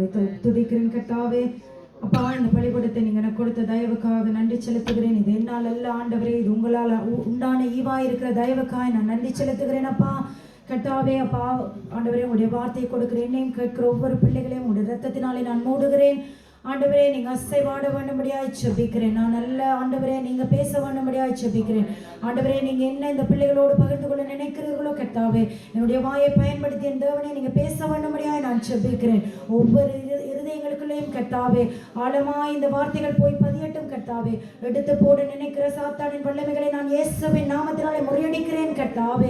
உங்களை துதிக்கிறேன் கர்த்தாவே. அப்பா, இந்த பள்ளிக்கூடத்தை நீங்க எனக்கு கொடுத்த தயவுக்காக நன்றி செலுத்துகிறேன். இது என்னால் அல்ல ஆண்டவரே, இது உங்களால் உண்டான ஈவா இருக்கிற தயவுக்காய் நான் நன்றி செலுத்துகிறேன் அப்பா. கர்த்தாவே அப்பா ஆண்டவரே, உங்களுடைய வார்த்தையை கொடுக்கிறேன். என்னையும் கேட்கிற ஒவ்வொரு பிள்ளைகளையும் உங்களுடைய ரத்தத்தினாலே நான் மூடுகிறேன். ஆண்டவரே, நீங்க அசைவாட வேண்டும்படியாய் செபிக்கிறேன். நான் நல்ல ஆண்டவரே, நீங்க பேச வேண்டும்படியாய் செபிக்கிறேன். ஆண்டவரே, நீங்க என்ன இந்த பிள்ளைகளோடு பகிர்ந்து கொள்ள நினைக்கிறீர்களோ கர்த்தாவே, என்னுடைய வாயை பயன்படுத்தி என் தேவனே நீங்க பேச வேண்டும்படியாய் நான் செபிக்கிறேன். ஒவ்வொரு இருதயங்களுக்குள்ளேயும் கர்த்தாவே ஆழமாய் இந்த வார்த்தைகள் போய் பதியட்டும் கர்த்தாவே. எடுத்து போட நினைக்கிற சாத்தானின் வல்லமைகளை நான் இயேசுவின் நாமத்தினாலே முறியடிக்கிறேன் கர்த்தாவே.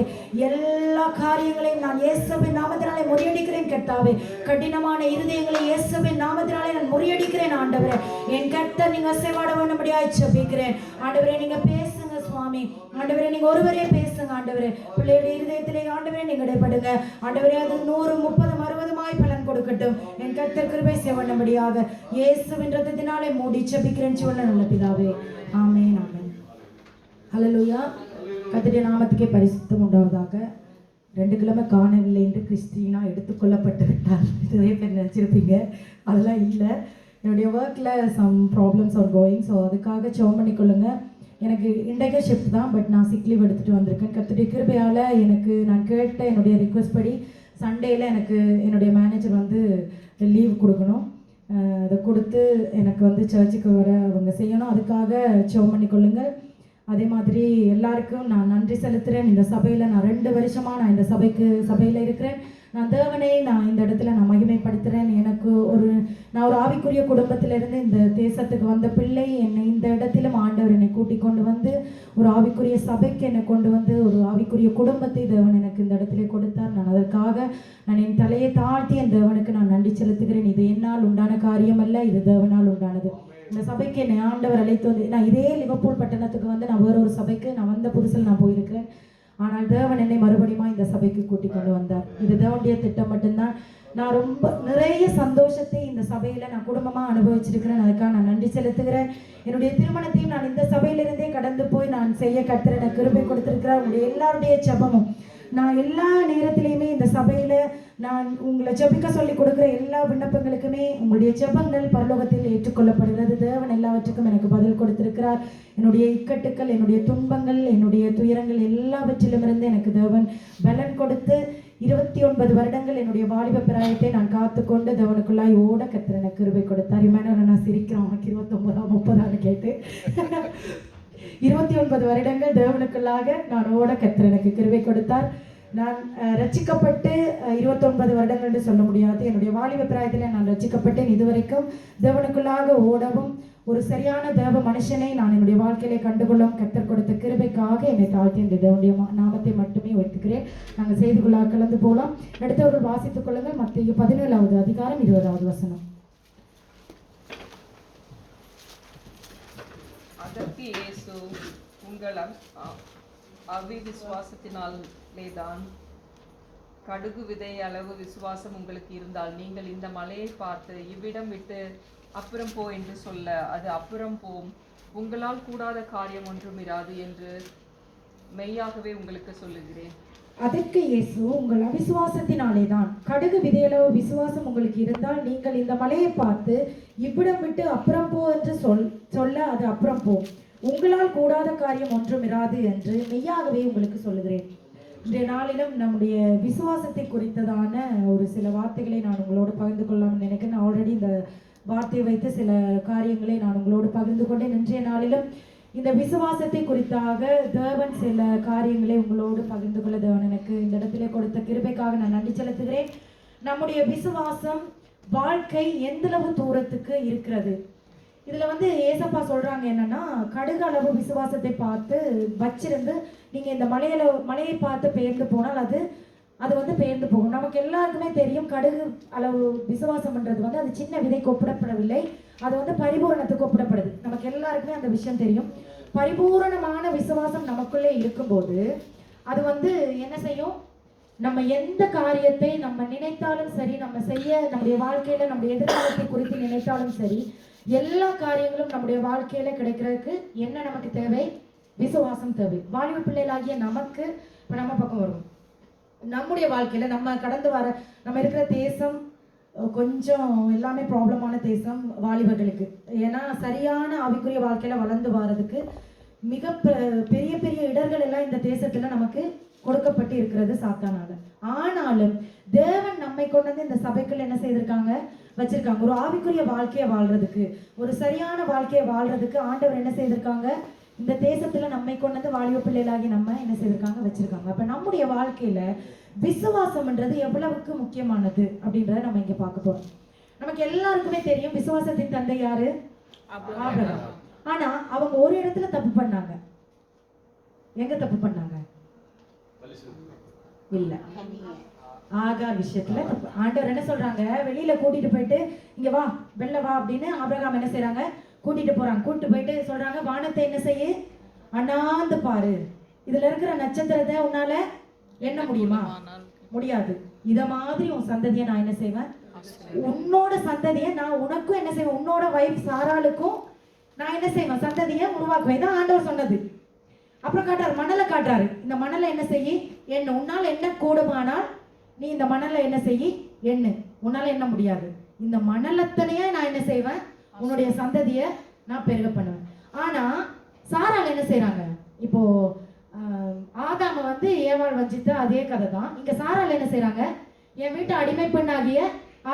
எல்லா காரியங்களையும் நான் இயேசுவின் நாமத்தினாலே முறியடிக்கிறேன் கர்த்தாவே. கடினமான இருதயங்களை இயேசுவின் நாமத்தினாலே நான் முறியடிக்கிறேன் ஆண்டவரே. என் கர்த்தர் நீங்க அசைவாட வேண்டும்படியாய் ஜெபிக்கிறேன். ஆண்டவரே, நீங்க பேசுங்க சுவாமி. ஆண்டவரே, நீங்க ஒருவரே பேசுங்க ஆண்டவரே. பிள்ளைகளுடைய இருதயத்திலே ஆண்டவரே நீங்க இடைப்படுங்க ஆண்டவரே. அது 100, 30, 60 பலன் கொடுக்கட்டும். என் கர்த்தர் கிருபை செய்ய வேண்டும்படியாக இயேசுவின் ரத்தத்தினாலே மூடி ஜெபிக்கிறேன் சொல்ல நல்ல பிதாவே, ஆமென் ஆமென். ஹல்லேலூயா. கர்த்தருடைய நாமத்துக்கே பரிசுத்தம் உண்டாவதாக. 2 கிழமை காணவில்லை என்று கிறிஸ்டினா எடுத்துக்கொள்ளப்பட்டு விட்டார். நிறைய பேர் நினச்சிருப்பீங்க, அதெல்லாம் இல்லை. என்னுடைய ஒர்க்கில் some problems are going. So அதுக்காக ஜெபம் பண்ணிக்கொள்ளுங்க. எனக்கு இன்றைக்கே ஷிஃப்ட் தான், பட் நான் சிக் லீவ் எடுத்துகிட்டு வந்திருக்கேன். கர்த்தருடைய கிருபையால் எனக்கு நான் கேட்ட என்னுடைய ரிக்வெஸ்ட் படி சண்டேயில் எனக்கு என்னுடைய மேனேஜர் வந்து லீவ் கொடுக்கணும். அதை கொடுத்து எனக்கு வந்து சர்ச்சுக்கு வர அவங்க செய்யணும். அதுக்காக ஜெபம் பண்ணிக்கொள்ளுங்கள். அதே மாதிரி எல்லாருக்கும் நான் நன்றி செலுத்துகிறேன். இந்த சபையில் நான் 2 வருஷமாக நான் இந்த சபையில் இருக்கிறேன். நான் தேவனை நான் இந்த இடத்துல நான் மகிமைப்படுத்துகிறேன். எனக்கு நான் ஒரு ஆவிக்குரிய குடும்பத்திலிருந்து இந்த தேசத்துக்கு வந்த பிள்ளை. என்னை இந்த இடத்திலும் ஆண்டவர் என்னை கூட்டிக் கொண்டு வந்து ஒரு ஆவிக்குரிய சபைக்கு என்னை கொண்டு வந்து ஒரு ஆவிக்குரிய குடும்பத்தை தேவன் எனக்கு இந்த இடத்துல கொடுத்தார். நான் அதற்காக நான் என் தலையை தாழ்த்தி என் தேவனுக்கு நான் நன்றி செலுத்துகிறேன். இது என்னால் உண்டான காரியம் அல்ல, இது தேவனால் உண்டானது. இந்த சபைக்கு என்னை ஆண்டவர் அழைத்து வந்து நான் இதே லிவர்பூல் பட்டணத்துக்கு வந்து நான் வேற ஒரு சபைக்கு நான் வந்த புதுசில் நான் போயிருக்கிறேன். ஆனால் தேவன் என்னை மறுபடியும் இந்த சபைக்கு கூட்டிக் கொண்டு வந்தார். இது தேவனுடைய திட்டம் மட்டும்தான். நான் ரொம்ப நிறைய சந்தோஷத்தை இந்த சபையில் நான் குடும்பமாக அனுபவிச்சிருக்கிறேன். அதுக்காக நான் நன்றி செலுத்துகிறேன். என்னுடைய திருமணத்தையும் நான் இந்த சபையிலிருந்தே கடந்து போய் நான் செய்ய கர்த்தர் எனக்கு கிருபை கொடுத்திருக்கிறேன். உங்களுடைய எல்லாருடைய ஜெபமும் நான் எல்லா நேரத்திலையுமே இந்த சபையில் நான் உங்களை ஜெபிக்க சொல்லி கொடுக்குற எல்லா விண்ணப்பங்களுக்குமே உங்களுடைய ஜெபங்கள் பரலோகத்தில் ஏற்றுக்கொள்ளப்படுகிறது. தேவன் எல்லாவற்றுக்கும் எனக்கு பதில் கொடுத்திருக்கிறார். என்னுடைய இக்கட்டுக்கள், என்னுடைய துன்பங்கள், என்னுடைய துயரங்கள் எல்லாவற்றிலுமிருந்து எனக்கு தேவன் பலன் கொடுத்து 29 வருடங்கள் என்னுடைய வாலிப பிராயத்தை நான் காத்துக்கொண்டு தேவனுக்குள்ளாய் ஓட கர்த்தர் எனக்கு கிருபை கொடுத்தார். இம்மானுவேல் நான் சிரிக்கிறேன், உனக்கு 29, 30 கேட்டு 29 வருடங்கள் தேவனுக்குள்ளாக நான் ஓட கர்த்தர் எனக்கு கிருபை கொடுத்தார். நான் ரட்சிக்கப்பட்டு 29 வருடங்கள் என்று சொல்ல முடியாது. என்னுடைய வாலிப பிராயத்தில் நான் ரட்சிக்கப்பட்டேன். இதுவரைக்கும் தேவனுக்குள்ளாக ஓடவும் ஒரு சரியான தேவ மனுஷனை நான் என்னுடைய வாழ்க்கையிலே கண்டுகொள்ளவும் கர்த்தர் கொடுத்த கிருபைக்காக என்னை தாழ்த்தி இந்த தேவனுடைய நாமத்தை மட்டுமே வைத்துக்கிறேன். நாங்கள் செய்திக்குள்ளாக கலந்து போகலாம். அடுத்தவர்கள் வாசித்துக் கொள்ளுங்கள். மத்தேயு 17வது அதிகாரம் 20வது வசனம். அதற்கு இயேசு, உங்கள் அவிசுவாசத்தினாலேதான் கடுகு விதை அளவு விசுவாசம் உங்களுக்கு இருந்தால் நீங்கள் இந்த மலையை பார்த்து இவ்விடம் விட்டு அப்புறம் போ என்று சொல்ல அது அப்புறம் போம். உங்களால் கூடாத காரியம் ஒன்றும் இராது என்று மெய்யாகவே உங்களுக்கு சொல்லுகிறேன். அதற்கு இயேசு, உங்கள் அவிசுவாசத்தினாலே தான் கடுகு விதையளவு விசுவாசம் உங்களுக்கு இருந்தால் நீங்கள் இந்த மலையை பார்த்து இவ்விடம் விட்டு அப்புறம் போ என்று சொல்ல அது அப்புறம் போ. உங்களால் கூடாத காரியம் ஒன்றும் இராது என்று மெய்யாகவே உங்களுக்கு சொல்லுகிறேன். இன்றைய நாளிலும் நம்முடைய விசுவாசத்தை குறித்ததான ஒரு சில வார்த்தைகளை நான் உங்களோடு பகிர்ந்து கொள்ளலாம்னு நினைக்கிறேன். நான் ஆல்ரெடி இந்த வார்த்தையை வைத்து சில காரியங்களை நான் உங்களோடு பகிர்ந்து கொண்டேன். இன்றைய நாளிலும் இந்த விசுவாசத்தை குறித்தாக தேவன் சில காரியங்களை உங்களோடு பகிர்ந்து கொள்ள தேவன் எனக்கு இந்த இடத்திலே கொடுத்த கிருபைக்காக நான் நன்றி செலுத்துகிறேன். நம்முடைய விசுவாசம் வாழ்க்கை எந்தளவு தூரத்துக்கு இருக்கிறது. இதுல வந்து ஏசப்பா சொல்றாங்க என்னன்னா, கடுகு அளவு விசுவாசத்தை பார்த்து வச்சிருந்து நீங்க இந்த மலையை பார்த்து பெயர்ந்து போனால் அது வந்து பெயர்ந்து போகும். நமக்கு எல்லாருக்குமே தெரியும், கடுகு அளவு விசுவாசம்ன்றது வந்து அது சின்ன விதைக்கு ஒப்பிடப்படவில்லை, அது வந்து பரிபூரணத்துக்கு ஒப்பிடப்படுது. நமக்கு எல்லாருக்குமே அந்த விஷயம் தெரியும். பரிபூரணமான விசுவாசம் நமக்குள்ளே இருக்கும்போது அது வந்து என்ன செய்யும், நம்ம எந்த காரியத்தை நம்ம நினைத்தாலும் சரி, நம்ம செய்ய நம்முடைய வாழ்க்கையில நம்முடைய எதிர்காலத்தை குறித்து நினைத்தாலும் சரி, எல்லா காரியங்களும் நம்முடைய வாழ்க்கையில கிடைக்கிறதுக்கு என்ன நமக்கு தேவை? விசுவாசம் தேவை. வாலிப பிள்ளைகளாகிய நமக்கு இப்ப நம்ம பக்கம் வரும், நம்முடைய வாழ்க்கையில நம்ம கடந்து வர நம்ம இருக்கிற தேசம் கொஞ்சம் எல்லாமே ப்ராப்ளமான தேசம் வாலிபர்களுக்கு. ஏன்னா சரியான ஆவிக்குரிய வாழ்க்கையில வளர்ந்து வர்றதுக்கு மிக பெரிய பெரிய இடர்கள் எல்லாம் இந்த தேசத்துல நமக்கு கொடுக்கப்பட்டு இருக்கிறது சாத்தானால. ஆனாலும் தேவன் நம்மை கொண்டு வந்து இந்த சபைக்குள்ள என்ன செய்திருக்காங்க, வச்சிருக்காங்க. ஒரு ஆவிக்குரிய வாழ்க்கையை வாழ்றதுக்கு, ஒரு சரியான வாழ்க்கையை வாழ்றதுக்கு ஆண்டவர் என்ன செய்திருக்காங்க, இந்த தேசத்துல நம்மை கொண்டு வந்து வாலிப பிள்ளைகளாகி நம்ம என்ன செய்திருக்காங்க, வச்சிருக்காங்க. அப்ப நம்முடைய வாழ்க்கையில விசுவாசம்ன்றது எவ்வளவுக்கு முக்கியமானது அப்படின்றத நம்ம இங்க பார்க்க போறோம். நமக்கு எல்லாருக்குமே தெரியும் விசுவாசத்தின் தந்தை யாரு, ஆபிரகாம். ஆனா அவங்க ஒரு இடத்துல தப்பு பண்ணாங்க. எங்க தப்பு பண்ணாங்க? இல்ல, ஆகார் விஷயத்துல தப்பு. ஆண்டவர் என்ன சொல்றாங்க, வெளியில கூட்டிட்டு போயிட்டு இங்க வா, வெளில வா அப்படின்னு ஆபிரகாம் என்ன செய்யறாங்க, கூட்டிட்டு போறாங்க. கூட்டிட்டு போயிட்டு சொல்றாங்க, வானத்தை என்ன செய்ய, அண்ணாந்து பாரு, இதுல இருக்கிற நட்சத்திரத்தை உன்னால என்ன முடியுமா? முடியாது. இத மாதிரி உன் சந்ததியை நான் என்ன செய்வேன், உன்னோட சந்ததியை நான் உனக்கும் என்ன செய்வேன், உன்னோட வைஃப் சாராளுக்கும் நான் என்ன செய்வேன், சந்ததியை உருவாக்குவேன். இதான் ஆண்டவர் சொன்னது. அப்புறம் காட்டுறாரு, மணலை காட்டுறாரு. இந்த மணலை என்ன செய்ய, என்ன உன்னால என்ன கூடுமானால் நீ இந்த மணலை என்ன செய்ய, எண்ணு. உன்னால என்ன முடியாது. இந்த மணலத்தனையே நான் என்ன செய்வேன், உன்னுடைய சந்ததியை நான் பெருக பண்ணுவேன். ஆனா சாராள் என்ன செய்யறாங்க, இப்போ ஆதாம வந்து ஏவாள் வஞ்சித்த அதே கதை தான் இங்க. சாராள் என்ன செய்யறாங்க, என் வீட்டு அடிமை பெண்ணாகிய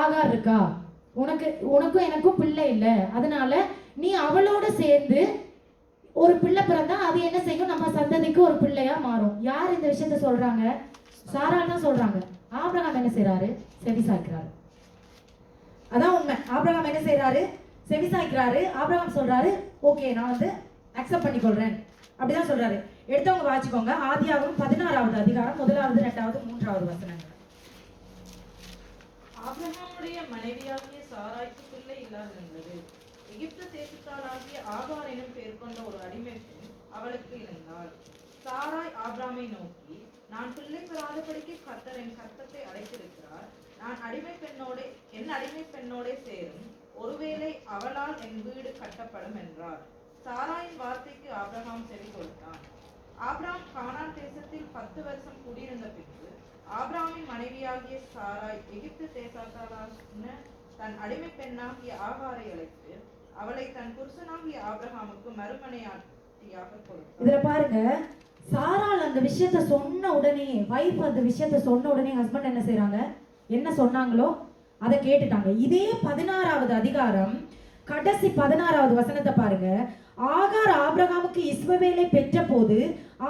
ஆகார் இருக்கா, உனக்கும் எனக்கும் பிள்ளை இல்லை, அதனால நீ அவளோட சேர்ந்து ஒரு பிள்ளை பிறந்தா அது என்ன செய்யும், நம்ம சந்ததிக்கு ஒரு பிள்ளையா மாறும். யார் இந்த விஷயத்த சொல்றாங்க, சாராள் தான் சொல்றாங்க. ஆபிரகாம் என்ன செய்யறாரு, செவி சாய்க்கிறாரு. அதான் உண்மை. ஆபிரகாம் என்ன செய்யறாரு, செவி சாய்க்கிறாரு. ஆபிரகாம் சொல்றாரு, ஓகே நான் வந்து அக்செப்ட் பண்ணிக்கொள்றேன் அப்படிதான் சொல்றாரு. எடுத்தவங்க வாசிக்கோங்க, ஆதியாகமம் 16வது அதிகாரம் 1, 2, 3 வசனங்கள். ஆபிரகாமுடைய மனைவியாகிய சாராய்க்கு பிள்ளை இல்லாதிருந்தது. எகிப்து தேசத்தாளாகிய ஆகார் எனும் பெயர் கொண்ட ஒரு அடிமை பெண் அவளுக்கு இருந்தாள். சாராய் ஆபிராமை நோக்கி, நான் பிள்ளை பெறாதபடிக்கு கர்த்தர் என் கர்த்தத்தை அழைத்திருக்கிறார், நான் என் அடிமை பெண்ணோட சேரும், ஒருவேளை அவளால் என் வீடு கட்டப்படும் என்றார். சாராயின் வார்த்தைக்கு ஆபிரகாம் செவி கொடுத்தான். ஆபிராம் கானான் தேசத்தில் 10 வருஷம் குடியிருந்த பின்பு ஆபிராமின் மனைவியாகிய சாராய் எகிப்து தேசத்தாளான தன் அடிமை பெண்ணாகிய ஆகாரை அழைத்து அவளை தன் புருஷனாகிய ஆபிரகாமுக்கு மறுமனையாட்டியாக கொடுத்தார். இதுல பாருங்க, சாராள் அந்த விஷயத்த சொன்ன உடனே, வைஃப் அந்த விஷயத்த சொன்ன உடனே ஹஸ்பண்ட் என்ன செய்யறாங்க, என்ன சொன்னாங்களோ அதை கேட்டுட்டாங்க. இதே 16வது அதிகாரம் கடைசி 16வது வசனத்தை பாருங்க. ஆகார் ஆபிரகாமுக்கு இஸ்மவேலை பெற்ற போது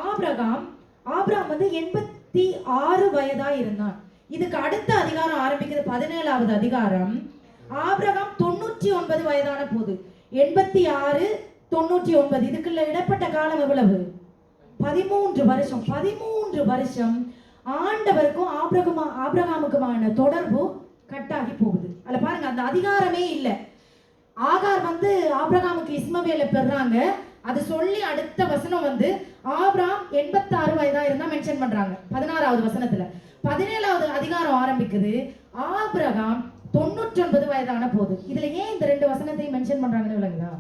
ஆபிரகாம் வந்து 86 வயதா இருந்தான். இதுக்கு அடுத்த அதிகாரம் ஆரம்பிக்குது 17வது அதிகாரம். ஆபிரகாம் 99 வயதான போது, 86 99, இதுக்குள்ள இடப்பட்ட காலம் எவ்வளவு, 13 வருஷம். 13 வருஷம் ஆண்டவருக்கும் ஆபிரகாமுக்குமான தொடர்பு கட்டாகி போகுது. அதுல பாருங்க, அந்த அதிகாரமே இல்லை. ஆகார் வந்து ஆபிரகாமுக்கு இஸ்மவேலை பெறாங்க, அது சொல்லி அடுத்த வசனம் வந்து ஆபிரகாம் 86 வயதா இருந்தா மென்ஷன் பண்றாங்க 16வது வசனத்துல. 17வது அதிகாரம் ஆரம்பிக்குது, ஆபிரகாம் 99 வயதான போது. இதுல ஏன் இந்த 2 வசனத்தையும் மென்ஷன் பண்றாங்கன்னு விளங்குதா?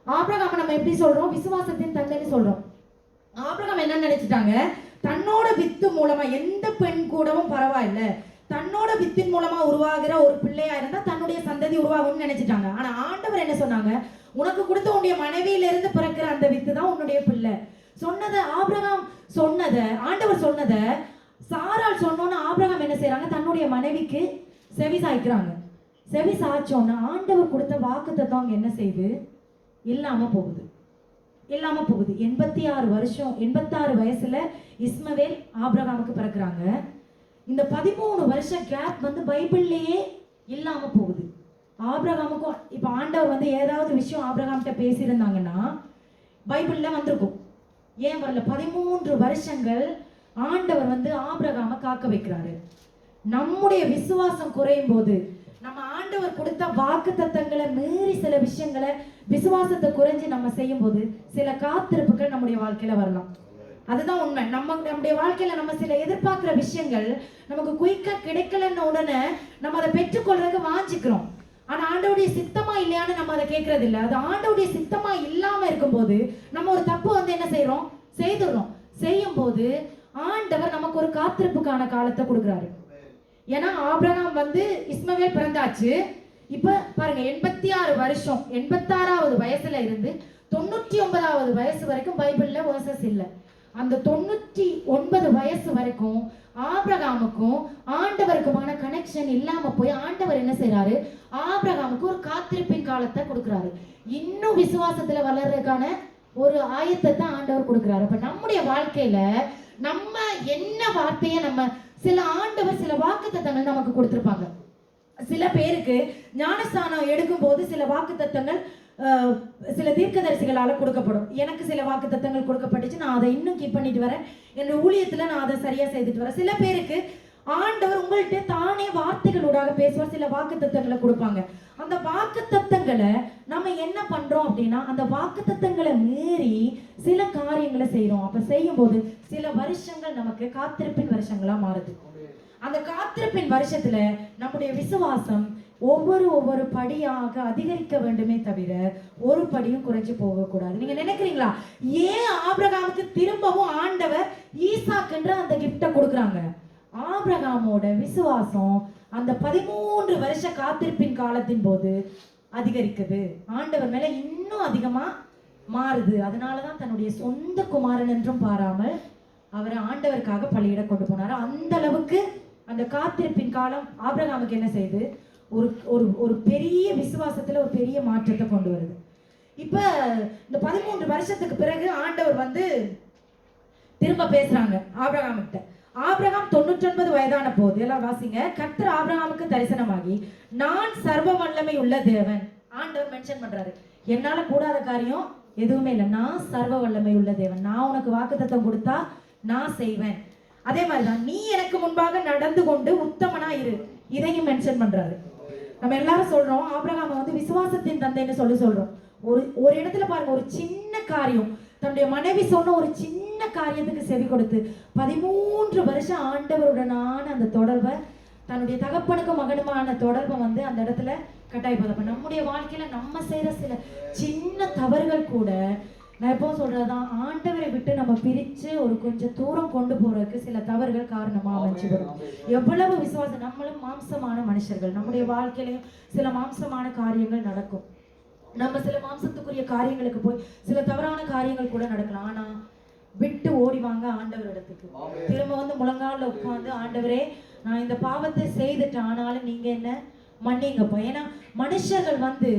ஆபிரகாம் நம்ம எப்படி சொல்றோம், விசுவாசத்தின் தந்தைன்னு சொல்றோம். ஆபிரகாம் என்ன நினைச்சிட்டாங்க, தன்னோட வித்து மூலமா எந்த பெண் கூடவும் பரவாயில்ல, தன்னோட வித்தின் மூலமா உருவாகிற ஒரு பிள்ளையா இருந்தா தன்னுடைய சந்ததி உருவாகும்னு நினைச்சிட்டாங்க. ஆனா ஆண்டவர் என்ன சொன்னாங்க, உனக்கு கொடுத்த உன்னுடைய மனைவியில இருந்து பிறக்கிற அந்த வித்து தான் உன்னுடைய பிள்ளை. சொன்னதை ஆபிரகாம் ஆண்டவர் சொன்னதை சாராள் சொன்னோன்னு ஆபிரகாம் என்ன செய்யறாங்க, தன்னுடைய மனைவிக்கு செவி சாய்க்கிறாங்க. செவி சாய்ச்சோன்னா ஆண்டவர் கொடுத்த வாக்குத்தத்தம் அங்க என்ன செய்யுது, இல்லாம போகுது. 86 வயசுல இஸ்மவேல் ஆபிரகாமுக்கு பிறக்கிறாங்க. இந்த 13 வருஷம் கேப் வந்து பைபிள்லயே இல்லாம போகுது. ஆபிரகாமுக்கும் இப்ப ஆண்டவர் வந்து ஏதாவது விஷயம் ஆபிரகாம்கிட்ட பேசியிருந்தாங்கன்னா பைபிள்ல வந்திருக்கும். ஏன் வரல? 13 வருஷங்கள் ஆண்டவர் வந்து ஆபிரகாம காக்க வைக்கிறாரு. நம்முடைய விசுவாசம் குறையும் போது, நம்ம ஆண்டவர் கொடுத்த வாக்கு தத்தங்களை மீறி சில விஷயங்களை விசுவாசத்தை குறைஞ்சு நம்ம செய்யும் போது சில காத்திருப்புகள் நம்முடைய வாழ்க்கையில வரலாம். அதுதான் உண்மை. நம்முடைய வாழ்க்கையில நம்ம சில எதிர்பார்க்கிற விஷயங்கள் நமக்கு குயிக்கா கிடைக்கலன்னு உடனே நம்ம அதை பெற்றுக்கொள்றதுக்கு வாஞ்சிக்கிறோம். ஆனா ஆண்டவருடைய சித்தமா இல்லையான்னு நம்ம அதை கேட்கறது இல்லை. அது ஆண்டவருடைய சித்தமா இல்லாம இருக்கும்போது நம்ம ஒரு தப்பு வந்து என்ன செய்துடுறோம். செய்யும் போது ஆண்டவர் நமக்கு ஒரு காத்திருப்புக்கான காலத்தை கொடுக்குறாரு. ஏன்னா ஆபிரகாம் வந்து இஸ்மவேல் பிறந்தாச்சு. இப்ப பாருங்க 86 வருஷம், 86வது வயசுல இருந்து 99வது வயசு வரைக்கும் பைபிள்ல வேர்சஸ் இல்லை. அந்த 99 வயசு வரைக்கும் ஆபிரகாமுக்கும் ஆண்டவருக்குமான கனெக்ஷன் இல்லாம போய் ஆண்டவர் என்ன செய்யறாரு, ஆபிரகாமுக்கு ஒரு காத்திருப்பின் காலத்தை கொடுக்கிறாரு. இன்னும் விசுவாசத்துல வளர்றதுக்கான ஒரு ஆயத்தை ஆண்டவர் கொடுக்கிறாரு. அப்ப நம்முடைய வாழ்க்கையில நம்ம என்ன வார்த்தையை நம்ம சில ஆண்டவர் சில வாக்குத்தத்தங்கள் நமக்கு கொடுத்திருப்பாங்க. சில பேருக்கு ஞானஸ்தானம் எடுக்கும் போது சில வாக்குத்தத்தங்கள் சில தீர்க்கதரிசிகளால கொடுக்கப்படும். எனக்கு சில வாக்குத்தத்தங்கள் கொடுக்கப்பட்டுச்சு, நான் அதை இன்னும் கீப் பண்ணிட்டு வரேன், என்னோட ஊழியத்துல நான் அதை சரியா செய்துட்டு வரேன். சில பேருக்கு ஆண்டவர் உங்கள்கிட்ட தானே வார்த்தைகளோடாக பேசுவார், சில வாக்குத்தத்தங்களை கொடுப்பாங்க. அந்த வாக்குத்தத்தங்களை நம்ம என்ன பண்றோம் அப்படின்னா, அந்த வாக்குத்தத்தங்களை மீறி சில காரியங்களை செய்யறோம். அப்ப செய்யும் போது சில வருஷங்கள் நமக்கு காத்திருப்பின் வருஷங்களா மாறுது. அந்த காத்திருப்பின் வருஷத்துல நம்முடைய விசுவாசம் ஒவ்வொரு படியாக அதிகரிக்க வேண்டுமே தவிர ஒரு படியும் குறைஞ்சு போகக்கூடாது. நீங்க நினைக்கிறீங்களா, ஏன் ஆபிரகாமுக்கு திரும்பவும் ஆண்டவர் ஈசாக்குன்ற அந்த கிஃப்ட கொடுக்குறாங்க? ஆபிரகாமோட விசுவாசம் அந்த 13 வருஷ காத்திருப்பின் காலத்தின் போது அதிகரிக்குது, ஆண்டவர் மேல இன்னும் அதிகமா மாறுது. அதனாலதான் தன்னுடைய சொந்த குமாரன் என்றும் பாராமல் அவரை ஆண்டவருக்காக பலியிட கொண்டு போனாரு. அந்த அளவுக்கு அந்த காத்திருப்பின் காலம் ஆபிரகாமுக்கு என்ன செய்யுது, ஒரு ஒரு ஒரு பெரிய விசுவாசத்துல ஒரு பெரிய மாற்றத்தை கொண்டு வருது. இப்ப இந்த 13 வருஷத்துக்கு பிறகு ஆண்டவர் வந்து திரும்ப பேசுறாங்க ஆபிரகாம் கிட்ட. ஆபிரகாம் 99 வயதான போது, எல்லாம் வாசிங்க, கர்த்தர் ஆபிரகாமுக்கு தரிசனமாகி, நான் சர்வ வல்லமை உள்ள தேவன். ஆண்டவர் மென்ஷன் பண்றாரு, என்னால கூடாத காரியம் எதுவுமே இல்லை, நான் சர்வ வல்லமை உள்ள தேவன், நான் உனக்கு வாக்குத்தத்தம் கொடுத்தா நான் செய்வேன். அதே மாதிரிதான் நீ எனக்கு முன்பாக நடந்து கொண்டு உத்தமனா இரு, இதையும் மென்ஷன் பண்றாரு. நம்ம எல்லாரும் சொல்றோம் ஆபிரகாம் வந்து விசுவாசத்தின் தந்தைன்னு சொல்றோம். ஒரு இடத்துல பாருங்க, ஒரு சின்ன காரியம், தன்னுடைய மனைவி சொன்ன ஒரு சின்ன காரியத்துக்கு செவி கொடுத்து 13 வருஷம் ஆண்டவருடனான அந்த தொடர்பை, தன்னுடைய தகப்பனுக்கும் மகனுமான தொடர்பை வந்து அந்த இடத்துல கட்டாயப்பதப்ப நம்முடைய வாழ்க்கையில நம்ம செய்யற சில சின்ன தவறுகள் கூட, நான் எப்பவும் சொல்றதுதான், ஆண்டவரை விட்டு நம்ம பிரிச்சு ஒரு கொஞ்சம் தூரம் கொண்டு போறதுக்கு சில தவறுகள் காரணமா அமைச்சு வரும். எவ்வளவு விசுவாசம், நம்மளும் மாம்சமான மனுஷர்கள், நம்முடைய வாழ்க்கையிலையும் சில மாம்சமான காரியங்கள் நடக்கும். நம்ம சில மாம்சத்துக்குரிய காரியங்களுக்கு போய் சில தவறான காரியங்கள் கூட நடக்கலாம். ஆனா விட்டு ஓடிவாங்க ஆண்டவர் இடத்துக்கு, திரும்ப வந்து முழங்கால உட்கார்ந்து, ஆண்டவரே நான் இந்த பாவத்தை செய்துட்டேன், ஆனாலும் நீங்க என்ன மன்னிங்கப்பா. ஏன்னா மனுஷர்கள் வந்து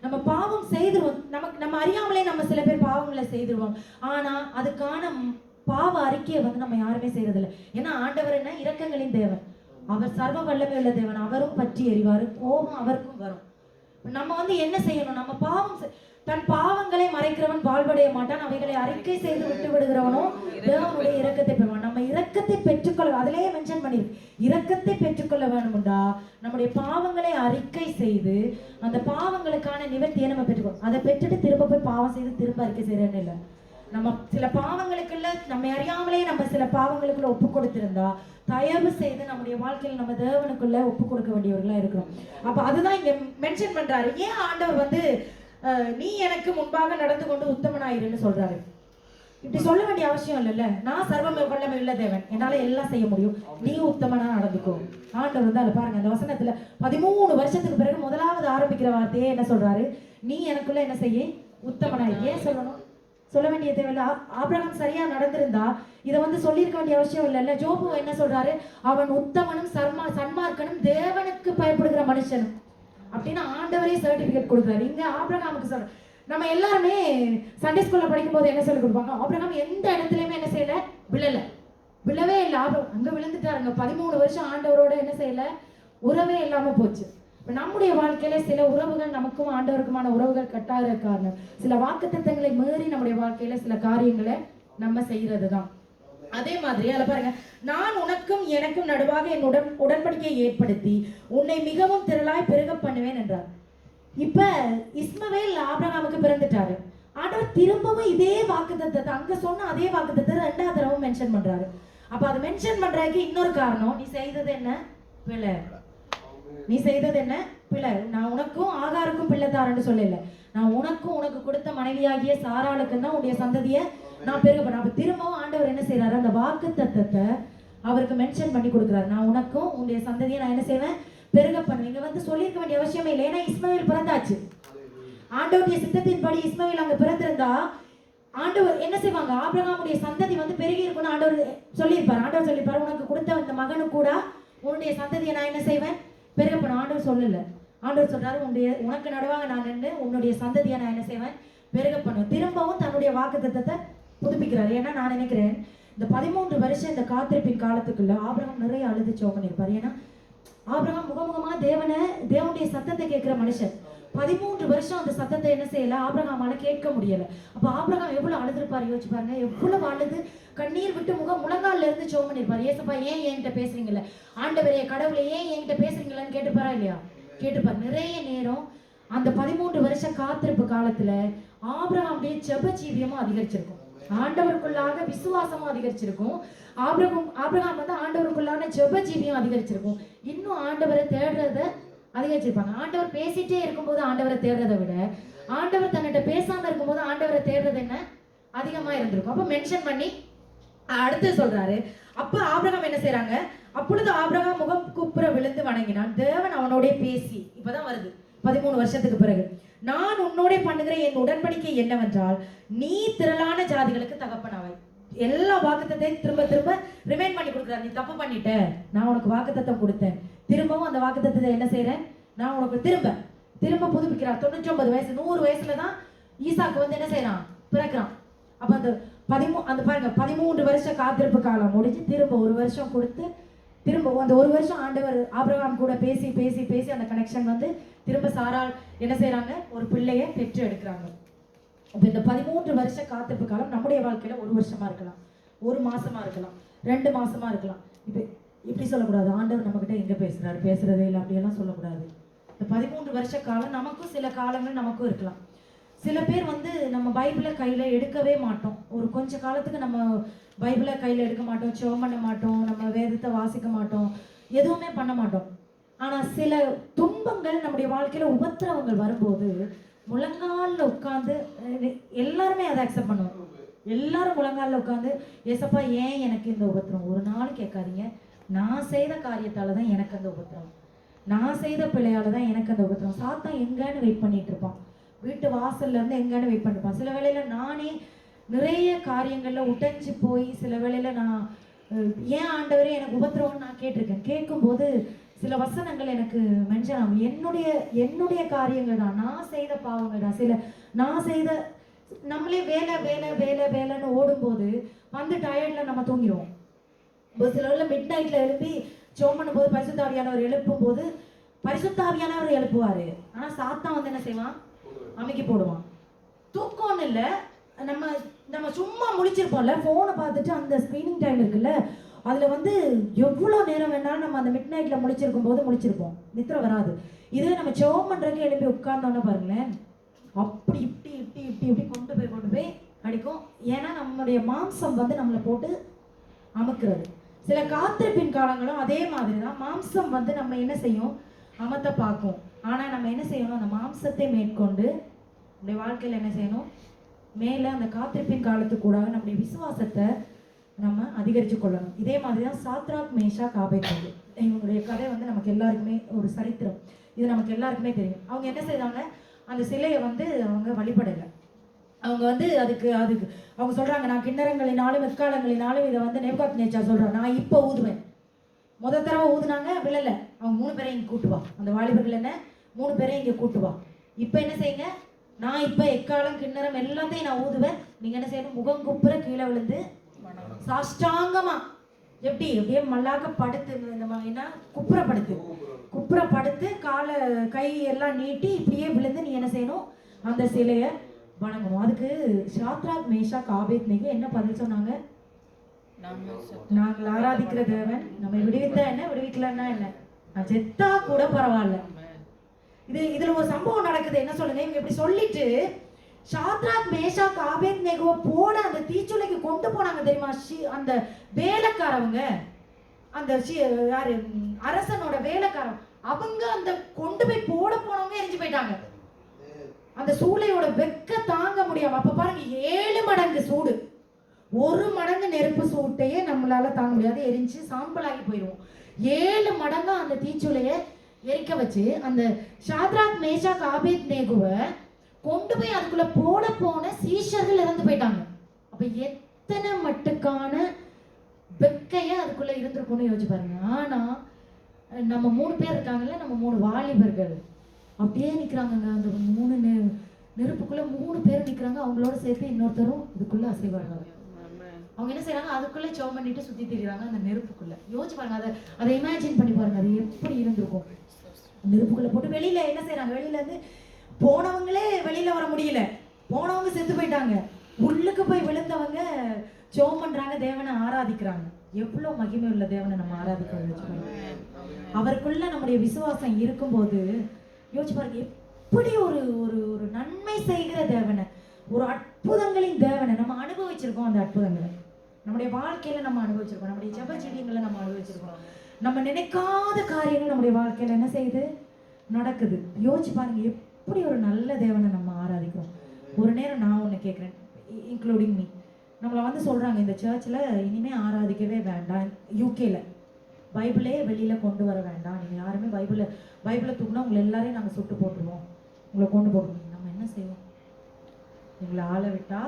நம்ம பாவம் செய்துருவோம், நம்ம அறியாமலே நம்ம சில பேர் பாவங்களை செய்துருவோம். ஆனா அதுக்கான பாவ அறிக்கையை வந்து நம்ம யாருமே செய்யறதில்லை. ஏன்னா ஆண்டவர் என்ன, இரக்கங்களின் தேவன், அவர் சர்வ வல்லமை உள்ள தேவன், அவரும் பற்றி எறிவாரு, கோபம் அவருக்கும் வரும். நம்ம வந்து என்ன செய்யணும், நம்ம பாவம் தன் பாவங்களை மறைக்கிறவன் வாழ்வடைய மாட்டான், அவைகளை அறிக்கை செய்து விட்டு விடுகிறவனும் தேவனுடைய இரக்கத்தை பெறுவான். நம்ம இரக்கத்தை பெற்றுக்கொள்ள, அதிலேயே மென்ஷன் பண்ணிருக்கு, இரக்கத்தை பெற்றுக்கொள்ள வேணும்டா நம்முடைய பாவங்களை அறிக்கை செய்து அந்த பாவங்களுக்கான நிவர்த்தியை நம்ம பெற்றுக்கணும். அதை பெற்றுட்டு திரும்ப போய் பாவம் செய்து திரும்ப அறிக்கை செய்யறேன்னு இல்லை. நம்ம சில பாவங்களுக்குள்ள நம்ம அறியாமலே நம்ம சில பாவங்களுக்குள்ள ஒப்பு கொடுத்திருந்தா தயவு செய்து நம்முடைய வாழ்க்கையில் நம்ம தேவனுக்குள்ள ஒப்பு கொடுக்க வேண்டியவர்களா இருக்கிறோம். அப்ப அதுதான் இங்க மென்ஷன் பண்றாரு. ஏன் ஆண்டவர் வந்து நீ எனக்கு முன்பாக நடந்து கொண்டு உத்தமனாயிருன்னு சொல்றாரு? இப்படி சொல்ல வேண்டிய அவசியம் இல்லைல்ல. நான் சர்வ வல்லமை உள்ள தேவன், என்னால எல்லாம் செய்ய முடியும், நீ உத்தமனா நடந்துக்கோ. ஆண்டவர் வந்து அதை பாருங்க, அந்த வசனத்துல 13 வருஷத்துக்கு பிறகு முதலாவது ஆரம்பிக்கிற வார்த்தையே என்ன சொல்றாரு, நீ எனக்குள்ள என்ன செய்ய உத்தமனாய். ஏன் சொல்லணும், சொல்ல வேண்டிய தேவையில்ல. ஆபிரகாம் சரியா நடந்திருந்தா இதை வந்து சொல்லியிருக்க வேண்டிய அவசியம் இல்லைல்ல. ஜோபு என்ன சொல்றாரு, அவன் உத்தமனும் சன்மார்க்கனும் தேவனுக்கு பயப்படுகிற மனுஷனும் அப்படின்னு ஆண்டவரே சர்டிபிகேட் கொடுக்குறாரு. இங்க ஆபிரகாமுக்கு சொல்ற, நம்ம எல்லாருமே சண்டே ஸ்கூல்ல படிக்கும் போது என்ன சொல்லி கொடுப்பாங்க, ஆபிரகாம் எந்த இடத்துலயுமே என்ன செய்யல, விழவே இல்லை. அங்க விழுந்துட்டாருங்க. 13 வருஷம் ஆண்டவரோட என்ன செய்யல, உறவே இல்லாம போச்சு. நம்முடைய வாழ்க்கையில சில உறவுகள், நமக்கும் ஆண்டவருக்குமான உறவுகள் கட்டாத காரணம் சில வாக்குத்தத்தங்களை மீறி நம்முடைய வாழ்க்கையில சில காரியங்களை நம்ம செய்யறதுதான். அதே மாதிரி அதை பாருங்க, நான் உனக்கும் எனக்கும் நடுவாக என் உடன்படிக்கையை ஏற்படுத்தி உன்னை மிகவும் திரளாய் பெருக பண்ணுவேன் என்றார். இப்ப இஸ்மவேல் ஆபிரகாமுக்கு பிறந்துட்டாரு. ஆண்டவர் திரும்பவும் இதே வாக்குத்தத்தத்தை, அங்க சொன்ன அதே வாக்குத்தத்தை 2வது தடவை மென்ஷன் பண்றாரு. அப்ப அதை மென்ஷன் பண்றதுக்கு இன்னொரு காரணம், நீ செய்தது என்ன பிள்ளை, நீ செய்தது என்ன பிள்ளை. நான் உனக்கும் ஆகாருக்கும் பிள்ளை தாரன்னு சொல்லல, நான் உனக்கும் உனக்கு கொடுத்த மனைவியாகிய சாராளுக்கு தான் உடைய சந்ததியை நான் பெருக பண்ண. அப்ப திரும்பவும் ஆண்டவர் என்ன செய்யறாரு, அந்த வாக்குத்தத்தத்தை அவருக்கு மென்ஷன் பண்ணி கொடுக்குறாரு. நான் உனக்கும் உன்னுடைய சந்ததியை நான் என்ன செய்வேன், பெருக பண்ணுவேன். இங்க வந்து சொல்லியிருக்க வேண்டிய அவசியமே இல்லை, ஏன்னா இஸ்மவேல் பிறந்தாச்சு. ஆண்டவருடைய சித்தத்தின்படி இஸ்மவேல் அங்க பிறந்திருந்தா ஆண்டவர் என்ன செய்வாங்க, ஆபிரகாமுடைய சந்ததி வந்து பெருகி இருக்கும்னு ஆண்டவர் சொல்லியிருப்பார். ஆண்டவர் சொல்லியிருப்பார், உனக்கு கொடுத்த இந்த மகனு கூட உன்னுடைய சந்ததியை நான் என்ன செய்வேன், பெருக பண்ணுவேன். ஆண்டவர் சொல்லல, ஆண்டவர் சொல்றாரு, உனக்கு நடுவாக நான் நின்று உன்னுடைய சந்ததியை நான் என்ன செய்வேன், பெருக பண்ணுவேன். திரும்பவும் தன்னுடைய வாக்குத்தத்தத்தை புதுப்பிக்கிறார். ஏன்னா நான் நினைக்கிறேன் இந்த 13 வருஷம் இந்த காத்திருப்பின் காலத்துக்குள்ள ஆபிரகாம் நிறைய அழுது சோகம் இருப்பார். ஏன்னா ஆபிரகாம் முகமுகமா தேவனுடைய சத்தத்தை கேட்கிற மனுஷன். 13 வருஷம் அந்த சத்தத்தை என்ன செய்யல, ஆபிரகாமால கேட்க முடியல. அப்ப ஆபிரகாம் எவ்வளவு அழுதுருப்பாரு யோசிச்சு பாருங்க. எவ்வளவு அழுது கண்ணீர் விட்டு முழங்கால்ல இருந்து சோகம் பண்ணிருப்பாரு. ஏசப்பா ஏன் என்கிட்ட பேசுறீங்கல்ல, ஆண்டவரே கடவுளை ஏன் என்கிட்ட பேசுறீங்களான்னு கேட்டுப்பாரா இல்லையா, கேட்டுப்பாரு. நிறைய நேரம் அந்த 13 வருஷ காத்திருப்பு காலத்துல ஆபிரகாமுடைய ஜெப ஜீவியமும் அதிகரிச்சிருக்கும், ஆண்டவருக்குள்ளாக விசுவாசமும் அதிகரிச்சிருக்கும். ஆபிரகாம் வந்து ஆண்டவருக்குள்ளான ஜெப ஜீவியம் அதிகரிச்சிருக்கும். இன்னும் ஆண்டவரை தேடுறத அதிகரிச்சிருப்பாங்க. ஆண்டவர் பேசிட்டே இருக்கும்போது ஆண்டவரை தேடுறதை விட ஆண்டவர் தன்னிட்ட பேசாம இருக்கும்போது ஆண்டவரை தேடுறது என்ன அதிகமா இருந்திருக்கும். அப்ப மென்ஷன் பண்ணி அடுத்து சொல்றாரு, அப்ப ஆபிரகாம் என்ன செய்யறாங்க, அப்பொழுது ஆபிரகாம் முகம் குப்புற விழுந்து வணங்கினான். தேவன் அவனோட பேசி, இப்பதான் வருது 13 வருஷத்துக்கு பிறகு, நான் உன்னோட பண்ணுகிற என் உடன்படிக்கை என்னவென்றால் நீ திரளான ஜாதிகளுக்கு தகப்பனாவாய். எல்லா வாக்குத்தத்தையும் திரும்ப திரும்ப ரிமைண்ட் பண்ணி கொடுக்குறாரு. நீ தப்பு பண்ணிட்ட, நான் உனக்கு வாக்குத்தத்தம் கொடுத்தேன், திரும்பவும் அந்த வாக்குத்தத்தத்தை என்ன செய்யறேன், நான் உனக்கு திரும்ப புதுப்பிக்கிறார். 99 வயசு 100 வயசுல தான் ஈசாக்கு வந்து என்ன செய்யறான், பிறக்கிறான். அப்ப அந்த பாருங்க 13 வருஷ காத்திருப்பு காலம் முடிஞ்சு திரும்ப 1 வருஷம் கொடுத்து, திரும்ப அந்த 1 வருஷம் ஆண்டவர் ஆபிரகாம் கூட பேசி பேசி பேசி அந்த கனெக்ஷன் வந்து திரும்ப சாராள் என்ன செய்யறாங்க, ஒரு பிள்ளையை பெற்று எடுக்கிறாங்க. அப்ப இந்த 13 வருஷ காத்திருப்பு காலம் நம்முடைய வாழ்க்கையில 1 வருஷமா இருக்கலாம், 1 மாசமா இருக்கலாம், 2 மாசமா இருக்கலாம். இப்படி சொல்லக்கூடாது, ஆண்டவர் நம்ம கிட்ட எங்க பேசுறதே இல்லை அப்படியெல்லாம் சொல்லக்கூடாது. இந்த 13 வருஷ காலம் நமக்கும் சில காலங்கள் நமக்கும் இருக்கலாம். சில பேர் வந்து நம்ம பைபிளை கையில எடுக்கவே மாட்டோம், ஒரு கொஞ்ச காலத்துக்கு நம்ம பைபிளை கையில எடுக்க மாட்டோம், ஜெபம் பண்ண மாட்டோம், நம்ம வேதத்தை வாசிக்க மாட்டோம், எதுவுமே பண்ண மாட்டோம். ஆனா சில துன்பங்கள் நம்முடைய வாழ்க்கையில உபத்திரவங்கள் வரும்போது முழங்கால்ல உட்கார்ந்து எல்லாருமே அதை அக்செப்ட் பண்ணுவோம். எல்லாரும் முழங்கால்ல உட்கார்ந்து, ஏசப்பா ஏன் எனக்கு இந்த உபத்திரம், ஒரு நாள் கேட்காதீங்க, நான் செய்த காரியத்தால தான் எனக்கு அந்த உபத்திரம், நான் செய்த பிள்ளையால தான் எனக்கு அந்த உபத்திரம். சாத்தான் எங்கன்னு வெயிட் பண்ணிட்டு இருப்பான், வீட்டு வாசல்ல இருந்து எங்கன்னு வெயிட் பண்ணிருப்பான். சில வேளையில நானே நிறைய காரியங்கள்ல உடைஞ்சு போய் சில வேளையில நான் ஏன் ஆண்டவரே எனக்கு உபத்திரம்னு நான் கேட்டிருக்கேன். கேட்கும்போது சில வசனங்கள் எனக்கு மென்ஷன் ஆகும். என்னுடைய காரியங்கள் தான், நான் செய்த பாவங்கள் தான், நான் செய்த நம்மளே வேலைன்னு ஓடும்போது வந்து டயர்ட்ல நம்ம தூங்கிடுவோம். சில வேளை மிட் நைட்ல எழுப்பி ஜெபம் பண்ணும்போது பரிசுத்தாவியானவர் எழுப்பும் போது பரிசுத்தாவியானவர் எழுப்புவாரு. ஆனா சாத்தான் வந்து என்ன செய்வான், அமைக்கி போடுவான். தூக்கம்னு இல்லை, நம்ம சும்மா முழிச்சிருப்போம்ல, போனை பார்த்துட்டு அந்த ஸ்க்ரீனிங் டைம் இருக்குல்ல, அதுல வந்து எவ்வளோ நேரம் வேணாலும் நம்ம அந்த மிட் நைட்ல முழிச்சிருக்கும் போது முழிச்சிருப்போம், நித்திர வராது. இதே நம்ம ஜெபம் பண்றதுக்கு எழுப்பி உட்கார்ந்தோன்னு பாருங்களேன், அப்படி இப்படி கொண்டு போய் அடிக்கும். ஏன்னா நம்மளுடைய மாம்சம் வந்து நம்மளை போட்டு அமுக்கிறது. சில காத்திருப்பின் காலங்களும் அதே மாதிரி தான், மாம்சம் வந்து நம்ம என்ன செய்யும், அமத்த பார்க்கும். ஆனா நம்ம என்ன செய்யணும், அந்த மாம்சத்தை மேற்கொண்டு நம்முடைய வாழ்க்கையில என்ன செய்யணும், மேல அந்த காத்திருப்பின் காலத்துக்கூடாக நம்முடைய விசுவாசத்தை நம்ம அதிகரித்து கொள்ளணும். இதே மாதிரி தான் சாத்ராக் மேஷாக் ஆபேத்நேகோ, இவங்களுடைய கதை வந்து நமக்கு எல்லாருக்குமே ஒரு சரித்திரம், இது நமக்கு எல்லாருக்குமே தெரியும். அவங்க என்ன செய்தாங்க, அந்த சிலையை வந்து அவங்க வழிபடலை. அவங்க வந்து அதுக்கு அவங்க சொல்றாங்க, நான் கிண்ணறங்களினாலும் எக்காலங்களினாலும் இதை வந்து நேபுகாத்நேச்சார் சொல்றான், நான் இப்போ ஊதுவேன். முதல் தடவை ஊதுனாங்க, விழல, அவங்க 3 பேரையும் இங்கே கூட்டுவா, அந்த வாலிபர்கள் என்ன 3 பேரையும் இங்கே கூட்டுவா. இப்போ என்ன செய்யுங்க, நான் இப்போ எக்காலம் கிண்ணறம் எல்லாத்தையும் நான் ஊதுவேன், நீங்க என்ன செய்யணும், முகம் குப்புற கீழே விழுந்து சாஷ்டாங்கமா எப்படியே மல்லாக்க படுத்து, என்ன குப்புறப்படுத்து காலை கை எல்லாம் நீட்டி இப்படியே விழுந்து நீ என்ன செய்யணும், அந்த சிலையை வணங்கணும். அதுக்கு சாத்ராக் மேஷாக் ஆபேத்நேகோ என்ன பதில் சொன்னாங்க, நாங்கள் ஆராதிக்கிற தேவன் நம்ம விடுவித்தா என்ன, விடுவிக்கலன்னா என்ன, நான் செத்தா கூட பரவாயில்ல. இதுல ஒரு சம்பவம் நடக்குது, என்ன சொல்லுங்க, இவங்க இப்படி சொல்லிட்டு சாத்ராக் மேஷாக் ஆபேத்நேகோவை போட அந்த தீச்சுளைக்கு கொண்டு போனாங்க தெரியுமா. அந்த வேலைக்காரவங்க, அந்த யாரு அரசனோட வேலைக்காரன், அவங்க அந்த கொண்டு போய் போட போனவங்க எரிஞ்சு போயிட்டாங்க. அந்த சூளையோட வெக்க தாங்க முடியாம, அப்ப பாருங்க 7 மடங்கு சூடு, 1 மடங்கு நெருப்பு சூட்டையே நம்மளால தாங்க முடியாது, எரிஞ்சு சாம்பலாகி போயிடுவோம். 7 மடங்கா அந்த தீச்சுளையை எரிக்க வச்சு அந்த ஷாத்ராக் மேஷாக் ஆபேத்நேகோவை கொண்டு போய் அதுக்குள்ள போன சீஷர்கள் இறந்து போயிட்டாங்க. அப்ப எத்தனை மட்டுக்கான வெக்கைய அதுக்குள்ள இருந்திருக்கும்னு யோசிச்சு பாருங்க. ஆனா நம்ம 3 பேர் இருக்காங்கல்ல, நம்ம 3 வாலிபர்கள் அப்படியே நிக்கிறாங்கங்க. அந்த 3 நெருப்புக்குள்ள 3 பேர் நிக்கிறாங்க. அவங்களோட சேர்த்து இன்னொருத்தரும் இதுக்குள்ள அசைவாங்க. அவங்க என்ன செய்யறாங்க, அதுக்குள்ள சோ பண்ணிட்டு சுத்தி திரிகிறாங்க அந்த நெருப்புக்குள்ள. யோசிச்சு பாருங்க, அதை இமேஜின் பண்ணி பாருங்க, அது எப்படி இருந்திருக்கும். நெருப்புக்குள்ள போட்டு வெளியில என்ன செய்யறாங்க, வெளியில இருந்து போனவங்களே வெளியில வர முடியல, போனவங்க செத்து போயிட்டாங்க. உள்ளுக்கு போய் விழுந்தவங்க ஜெபம் பண்றாங்க, தேவனை ஆராதிக்கிறாங்க. எவ்வளவு மகிமை உள்ள தேவனை நம்ம ஆராதிக்கிறோம். அவருக்குள்ள நம்முடைய விசுவாசம் இருக்கும்போது யோசிச்சு பாருங்க, எப்படி ஒரு ஒரு ஒரு நன்மை செய்கிற தேவனை, ஒரு அற்புதங்களின் தேவனை நம்ம அனுபவிச்சிருக்கோம். அந்த அற்புதங்களை நம்முடைய வாழ்க்கையில நம்ம அனுபவிச்சிருக்கோம், நம்முடைய ஜெப செடிகளை நம்ம அனுபவிச்சிருக்கோம். நம்ம நினைக்காத காரியங்கள் நம்முடைய வாழ்க்கையில என்ன செய்யுது, நடக்குது. யோசிச்சு பாருங்க, எப்படி ஒரு நல்ல தேவனை நம்ம ஆராதிக்கிறோம். ஒரு நேரம் நான் ஒன்று கேட்குறேன், இன்க்ளூடிங் மீ, நம்மளை வந்து சொல்கிறாங்க இந்த சர்ச்சில் இனிமேல் ஆராதிக்கவே வேண்டாம், யூகேல பைபிளே வெளியில் கொண்டு வர வேண்டாம், நீங்கள் யாருமே பைபிளை தூக்குனா உங்களை எல்லாரையும் நாங்கள் சுட்டு போட்டுருவோம், உங்களை கொண்டு போட்டுருவோம். நம்ம என்ன செய்வோம், எங்களை ஆளை விட்டா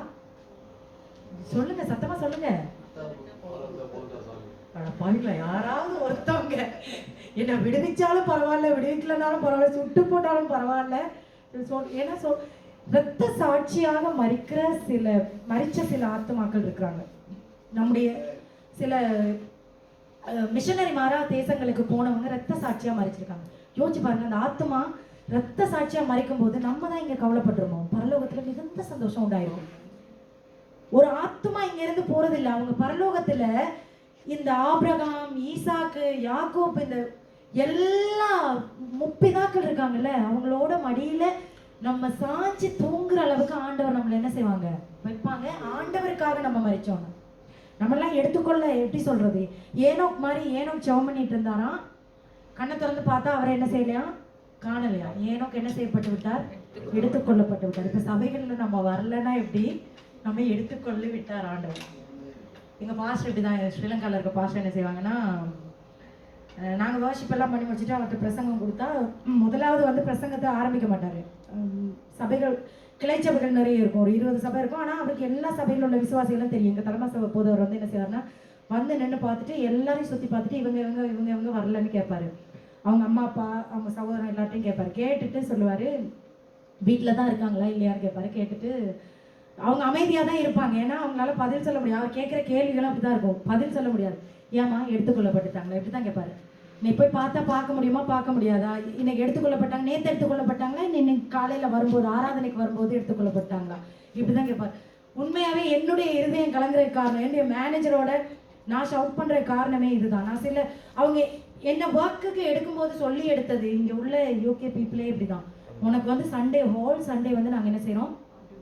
சொல்லுங்க, சத்தமா சொல்லுங்க. பாருங்களா, யாராவது ஒருத்தவங்க என்ன விடுவிச்சாலும் பரவாயில்ல, விடுவிக்கலனாலும் பரவாயில்ல, சுட்டு போட்டாலும் பரவாயில்ல, ஏன்னா இரத்த சாட்சியாக மரிச்ச சில ஆத்துமாக்கள் இருக்கிறாங்க. நம்முடைய சில மிஷனரி மாறா தேசங்களுக்கு போனவங்க இரத்த சாட்சியா மறிச்சிருக்காங்க. யோசிச்சு பாருங்க, அந்த ஆத்துமா இரத்த சாட்சியா மறிக்கும் போது நம்ம தான் இங்க கவலைப்படுறோம், பரலோகத்துல மிகுந்த சந்தோஷம் உண்டாயிருக்கும். ஒரு ஆத்துமா இங்க இருந்து போறது இல்லை, அவங்க பரலோகத்துல இந்த ஆபிரகாம், ஈசாக்கு, யாக்கோப், இந்த எல்லா முப்பிதாக்கள் இருக்காங்கல்ல, அவங்களோட மடியில நம்ம சாஞ்சி தூங்குற அளவுக்கு ஆண்டவர் நம்மளை என்ன செய்வாங்க, வைப்பாங்க. ஆண்டவருக்காக நம்ம மறிச்சோம். நம்மெல்லாம் எடுத்துக்கொள்ள எப்படி சொல்றது, ஏனோக் மாதிரி ஏனோக் ஜெபம் பண்ணிட்டு இருந்தாராம், கண்ணை திறந்து பார்த்தா அவரை என்ன செய்யலையா, காணலையா. ஏனோக் என்ன செய்யப்பட்டு விட்டார், எடுத்துக்கொள்ளப்பட்டு விட்டார். இப்ப சபைகள்ல நம்ம வரலன்னா எப்படி, நம்ம எடுத்துக்கொள்ள விட்டார் ஆண்டவர். எங்க பாஸ்டர் இப்படிதான், ஸ்ரீலங்கால இருக்க பாஸ்டர் என்ன செய்வாங்கன்னா, நாங்கள் வர்ஷிப் எல்லாம் பண்ணி முடிச்சுட்டு அவர்கிட்ட பிரசங்கம் கொடுத்தா முதலாவது வந்து பிரசங்கத்தை ஆரம்பிக்க மாட்டார். சபைகள், கிளை சபைகள் நிறைய இருக்கும், ஒரு 20 சபை இருக்கும். ஆனால் அவருக்கு எல்லா சபையில் உள்ள விசுவாசிகளும் தெரியும். எங்கள் தலைமை சபை போதவர் வந்து என்ன செய்வார்னா, வந்து நின்று பார்த்துட்டு எல்லாரையும் சுற்றி பார்த்துட்டு இவங்க வரலன்னு கேட்பாரு. அவங்க அம்மா அப்பா, அவங்க சகோதரன் எல்லாத்தையும் கேட்பாரு. கேட்டுட்டு சொல்லுவார், வீட்டில் தான் இருக்காங்களா இல்லையான்னு கேட்பாரு. கேட்டுட்டு அவங்க அமைதியாக தான் இருப்பாங்க, ஏன்னா அவங்களால பதில் சொல்ல முடியாது. அவர் கேட்குற கேள்விகளும் அப்படி தான் இருக்கும், பதில் சொல்ல முடியாது. ஏமா எடுத்துக்கொள்ளப்பட்டுட்டாங்களா, இப்படி தான் கேட்பாரு. நீ போய் பார்த்தா பார்க்க முடியுமா, பார்க்க முடியாதா, இன்னைக்கு எடுத்துக்கொள்ளப்பட்டாங்க, நேற்று எடுத்துக்கொள்ளப்பட்டாங்களா, இன்னைக்கு காலையில் வரும்போது ஆராதனைக்கு வரும்போது எடுத்துக்கொள்ளப்பட்டாங்களா, இப்படி தான் கேட்பார். உண்மையாகவே என்னுடைய இருதயம் கலங்குற காரணம், என்னுடைய மேனேஜரோட நான் ஷவுட் பண்ணுற காரணமே இதுதான். நான் சில அவங்க என்ன ஒர்க்குக்கு எடுக்கும்போது சொல்லி எடுத்தது, இங்கே உள்ள யூகே பீப்புளே இப்படி தான், உனக்கு வந்து சண்டே, ஹோல் சண்டே வந்து நாங்கள் என்ன செய்கிறோம்,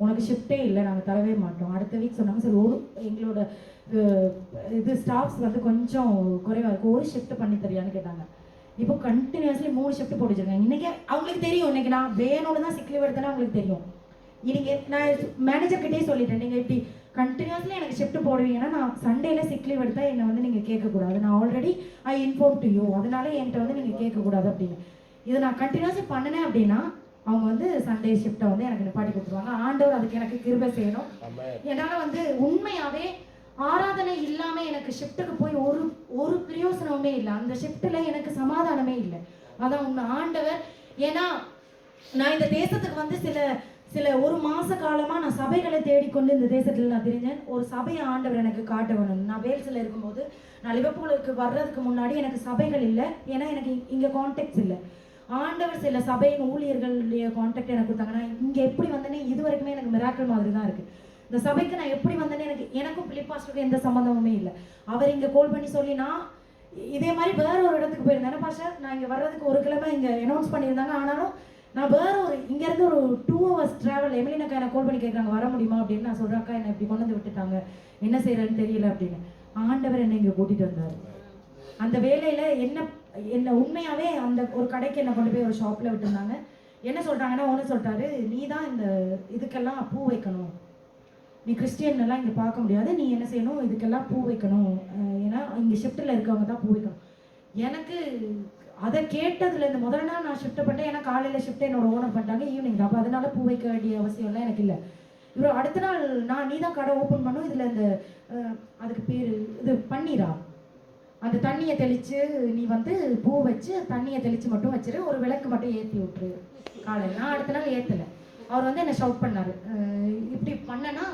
உனக்கு ஷிஃப்டே இல்லை, நாங்கள் தரவே மாட்டோம். அடுத்த வீக் சொன்னாங்க, சரி எங்களோட இது ஸ்டாஃப்ஸ் வந்து கொஞ்சம் குறைவாக இருக்கும், ஒரு ஷிஃப்ட் பண்ணி தரியான்னு கேட்டாங்க. இப்போ கண்டினியூஸ்லி 3 ஷிஃப்ட் போட்டு வச்சிருக்காங்க. இன்னைக்கு அவங்களுக்கு தெரியும், இன்னைக்கு நான் வேணும்னு தான் சிக் லீவ் எடுத்தேன்னா அவங்களுக்கு தெரியும். இன்னைக்கு நான் மேனேஜர்கிட்டே சொல்லிட்டேன், நீங்கள் இப்படி கண்டினியூஸ்லி எனக்கு ஷிஃப்ட் போடுவீங்கன்னா நான் சண்டேல சிக் லீவ் எடுத்தால் என்னை வந்து நீங்கள் கேட்கக்கூடாது, நான் already I inform to you, அதனால என்கிட்ட வந்து நீங்கள் கேட்கக்கூடாது அப்படின்னு. இதை நான் கண்டினியூஸாக பண்ணினேன் அப்படின்னா அவங்க வந்து சண்டே ஷிஃப்ட்டை வந்து எனக்கு நிப்பாட்டி கொடுத்துருவாங்க. ஆண்டவர் அதுக்கு எனக்கு கிருபை செய்யணும். என்னால் வந்து உண்மையாகவே ஆராதனை இல்லாமல் எனக்கு ஷிஃப்ட்டுக்கு போய் ஒரு பிரயோசனமே இல்லை, அந்த ஷிஃப்ட்டில் எனக்கு சமாதானமே இல்லை. அதான் உண்மை. ஆண்டவர், ஏன்னா நான் இந்த தேசத்துக்கு வந்து சில 1 மாத காலமாக நான் சபைகளை தேடிக்கொண்டு இந்த தேசத்தில் நான் தெரிஞ்சேன். ஒரு சபையை ஆண்டவர் எனக்கு காட்ட வேணும். நான் வேல்ஸில் இருக்கும்போது, நான் லிவர்பூலுக்கு வர்றதுக்கு முன்னாடி எனக்கு சபைகள் இல்லை, ஏன்னா எனக்கு இங்கே கான்டாக்ட்ஸ் இல்லை. ஆண்டவர் சில சபையின் ஊழியர்களுடைய கான்டாக்ட் எனக்கு கொடுத்தாங்க. நான் இங்கே எப்படி வந்தேனே இது வரைக்குமே எனக்கு மிராக்கிள் மாதிரி தான் இருக்குது. இந்த சபைக்கு நான் எப்படி வந்தேனே எனக்கும் பிலிப் பாஸ்டருக்கும் எந்த சம்மந்தமுமே இல்லை. அவர் இங்கே கால் பண்ணி சொல்லி, நான் இதே மாதிரி வேற ஒரு இடத்துக்கு போயிருந்தேன் பாஸ்டர், நான் இங்கே வர்றதுக்கு ஒரு கிழமை இங்கே அனௌன்ஸ் பண்ணியிருந்தாங்க, ஆனாலும் நான் வேற இங்கேருந்து ஒரு 2 hours ட்ராவல், எமிலினாக்கா எனக்கு கால் பண்ணி கேட்குறாங்க வர முடியுமா அப்படின்னு. நான் சொல்கிறேன், அக்கா என்னை இப்படி கொண்டு வந்து விட்டுட்டாங்க, என்ன செய்யறேன்னு தெரியல அப்படின்னு. ஆண்டவர் என்னை இங்கே கூட்டிகிட்டு வந்தார். அந்த வேலையில் என்ன உண்மையாகவே அந்த ஒரு கடைக்கு என்னை கொண்டு போய் ஒரு ஷாப்பில் விட்டுருந்தாங்க. என்ன சொல்கிறாங்கன்னா, ஒன்று சொல்லிட்டாரு, நீ தான் இந்த இதுக்கெல்லாம் பூ வைக்கணும், நீ கிறிஸ்டியன் எல்லாம் இங்கே பார்க்க முடியாது, நீ என்ன செய்யணும், இதுக்கெல்லாம் பூ வைக்கணும், ஏன்னா இங்கே ஷிஃப்ட்டில் இருக்கவங்க தான் பூ வைக்கணும். எனக்கு அதை கேட்டதுல இந்த முதல் நாள் நான் ஷிஃப்ட் பண்ணிட்டேன். ஏன்னா காலையில் ஷிஃப்ட் என்னோட ஓனர் பண்ணிட்டாங்க, ஈவினிங் தான். அப்போ அதனால பூ வைக்க வேண்டிய அவசியம்லாம் எனக்கு இல்லை. இவர் அடுத்த நாள் நீ தான் கடை ஓப்பன் பண்ணும், இதில் இந்த அதுக்கு பேர் இது பன்னீரா, அந்த தண்ணியை தெளித்து நீ வந்து பூ வச்சு தண்ணியை தெளித்து மட்டும் வச்சிரு, ஒரு விளக்கு மட்டும் ஏற்றி விட்டுரு காலையில். நான் அடுத்த நாள் ஏற்றலை. அவர் வந்து என்னை ஷவுட் பண்ணார், இப்படி பண்ணனா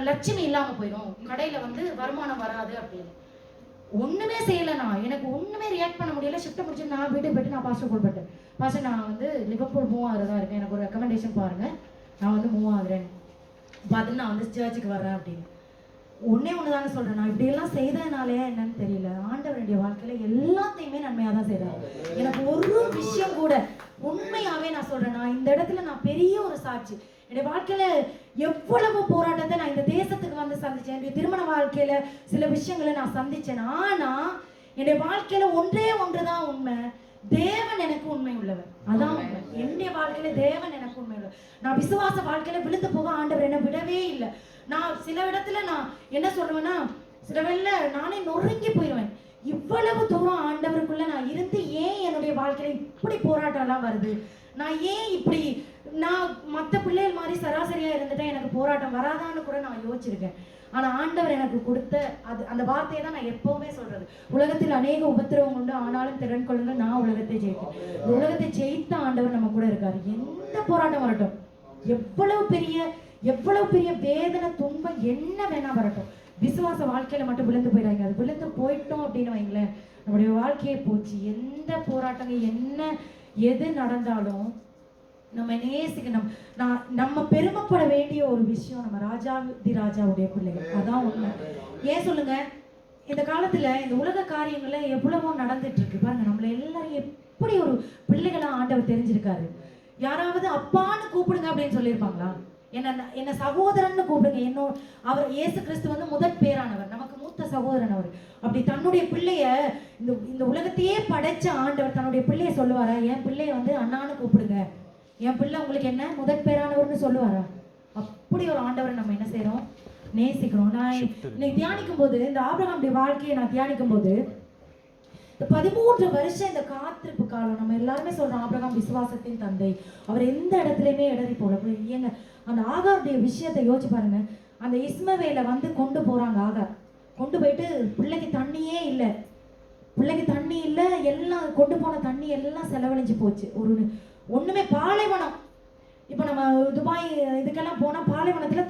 லட்சுமி இல்லாமல் போயிடும், கடையில் வந்து வருமானம் வராது அப்படின்னு. ஒன்றுமே செய்யலைண்ணா, எனக்கு ஒன்றுமே ரியாக்ட் பண்ண முடியல. ஷிஃப்ட்டை முடிச்சு நான் வீட்டுக்கு போய்ட்டு நான் பாஸ்டர் கால் பண்ணிட்டேன், பாஸ்டர் நான் வந்து லிவர்பூல் மூவ் ஆகுறதா இருக்கேன், எனக்கு ஒரு ரெக்கமெண்டேஷன் பாருங்கள், நான் வந்து மூவ் ஆகுறேன், பார்த்து நான் வந்து சர்ச்சுக்கு வர்றேன் அப்படின்னு. ஒன்றே ஒன்று தானே சொல்கிறேன், நான் இப்படியெல்லாம் செய்ததுனாலே என்னன்னு தெரியல, ஆண்டவருடைய வாழ்க்கையில் எல்லாத்தையுமே நன்மையாக தான் செய்கிறேன். எனக்கு ஒரு விஷயம் கூட உண்மையாகவே நான் சொல்கிறேன், நான் இந்த இடத்துல நான் பெரிய ஒரு சாட்சி. என்னுடைய வாழ்க்கையில் எவ்வளவு போராட்டத்தை நான் இந்த தேசத்துக்கு வந்து சந்தித்தேன், என்னுடைய திருமண வாழ்க்கையில் சில விஷயங்களை நான் சந்தித்தேன். ஆனால் என்னுடைய வாழ்க்கையில் ஒன்றே ஒன்று தான் உண்மை, தேவன் எனக்கு உண்மை உள்ளவர். அதான் உண்மை. என்னுடைய வாழ்க்கையில தேவன் எனக்கு உண்மை உள்ளவர். நான் விசுவாச வாழ்க்கையில விழுந்து போக ஆண்டவர் என்னை விடவே இல்லை. நான் சில இடத்துல நான் என்ன சொல்லுவேன்னா, சில வேளை நானே நொறுங்கி போயிடுவேன். இவ்வளவு தூரம் ஆண்டவருக்குள்ள நான் இருந்து ஏன் என்னுடைய வாழ்க்கையில இப்படி போராட்டம் எல்லாம் வருது, நான் ஏன் இப்படி, நான் மற்ற பிள்ளைகள் மாதிரி சராசரியா இருந்துட்டேன், எனக்கு போராட்டம் வராதான்னு கூட நான் யோசிச்சிருக்கேன். ஆனா ஆண்டவர் எனக்கு கொடுத்த அந்த வார்த்தையை தான் நான் எப்பவுமே சொல்றது, உலகத்தில் அநேக உபத்திரவம் உண்டு, ஆனாலும் திறன் கொள்ளுங்கள், நான் உலகத்தை ஜெயித்தேன். உலகத்தை ஜெயித்த ஆண்டவர் நம்ம கூட இருக்காரு. எந்த போராட்டம் வரட்டும், எவ்வளவு பெரிய வேதனை துன்பம் என்ன வேணா வரட்டும், விசுவாச வாழ்க்கையில மட்டும் விழுந்து போயிடாங்க. அது விழுந்து போயிட்டோம் அப்படின்னு வைங்களேன், நம்முடைய வாழ்க்கையே போச்சு. எந்த போராட்டங்கள் என்ன எது நடந்தாலும் நம்ம நேசிக்கணும். நம்ம பெருமைப்பட வேண்டிய ஒரு விஷயம், நம்ம ராஜாதி ராஜாவுடைய பிள்ளைகள். அதான் உண்மை. ஏன் சொல்லுங்க, இந்த காலத்துல இந்த உலக காரியங்கள்ல எவ்வளவோ நடந்துட்டு இருக்கு பாருங்க. நம்மள எல்லாரும் எப்படி ஒரு பிள்ளைகளா ஆண்டவர் தெரிஞ்சிருக்காரு. யாராவது அப்பான்னு கூப்பிடுங்க அப்படின்னு சொல்லியிருப்பாங்களா? என்ன சகோதரன்னு கூப்பிடுங்க. அவர் இயேசு கிறிஸ்து வந்து முதற் பேரானவர், நமக்கு மூத்த சகோதரன் அவர். அப்படி தன்னுடைய பிள்ளைய இந்த உலகத்தையே படைச்ச ஆண்டவர் தன்னுடைய பிள்ளைய சொல்லுவாரா, என் பிள்ளைய வந்து அண்ணான்னு கூப்பிடுங்க, என் பிள்ளை உங்களுக்கு என்ன முதற் பேரானவர்னு சொல்லுவாரா? அப்படி ஒரு ஆண்டவரை நம்ம என்ன செய்யறோம், நேசிக்கிறோம். நான் இன்னைக்கு தியானிக்கும் போது, இந்த ஆபிரகாமுடைய வாழ்க்கையை நான் தியானிக்கும் போது, இந்த 13 வருஷம் இந்த காத்திருப்பு காலம், நம்ம எல்லாருமே சொல்றோம் ஆபிரகாம் விசுவாசத்தின் தந்தை, அவர் எந்த இடத்துலயுமே இடறி போல. ஏங்க அந்த ஆகாருடைய விஷயத்தை யோசிச்சு பாருங்க. அந்த இஸ்மவேலை வந்து கொண்டு போறாங்க, ஆகார் கொண்டு போயிட்டு பிள்ளைக்கு தண்ணியே இல்லை, எல்லாம் கொண்டு போன தண்ணி எல்லாம் செலவழிஞ்சு போச்சு. ஒண்ணுமே பாலைவனம். இப்ப நம்ம துபாய் இதுக்கெல்லாம் போனா பாலைவனத்துல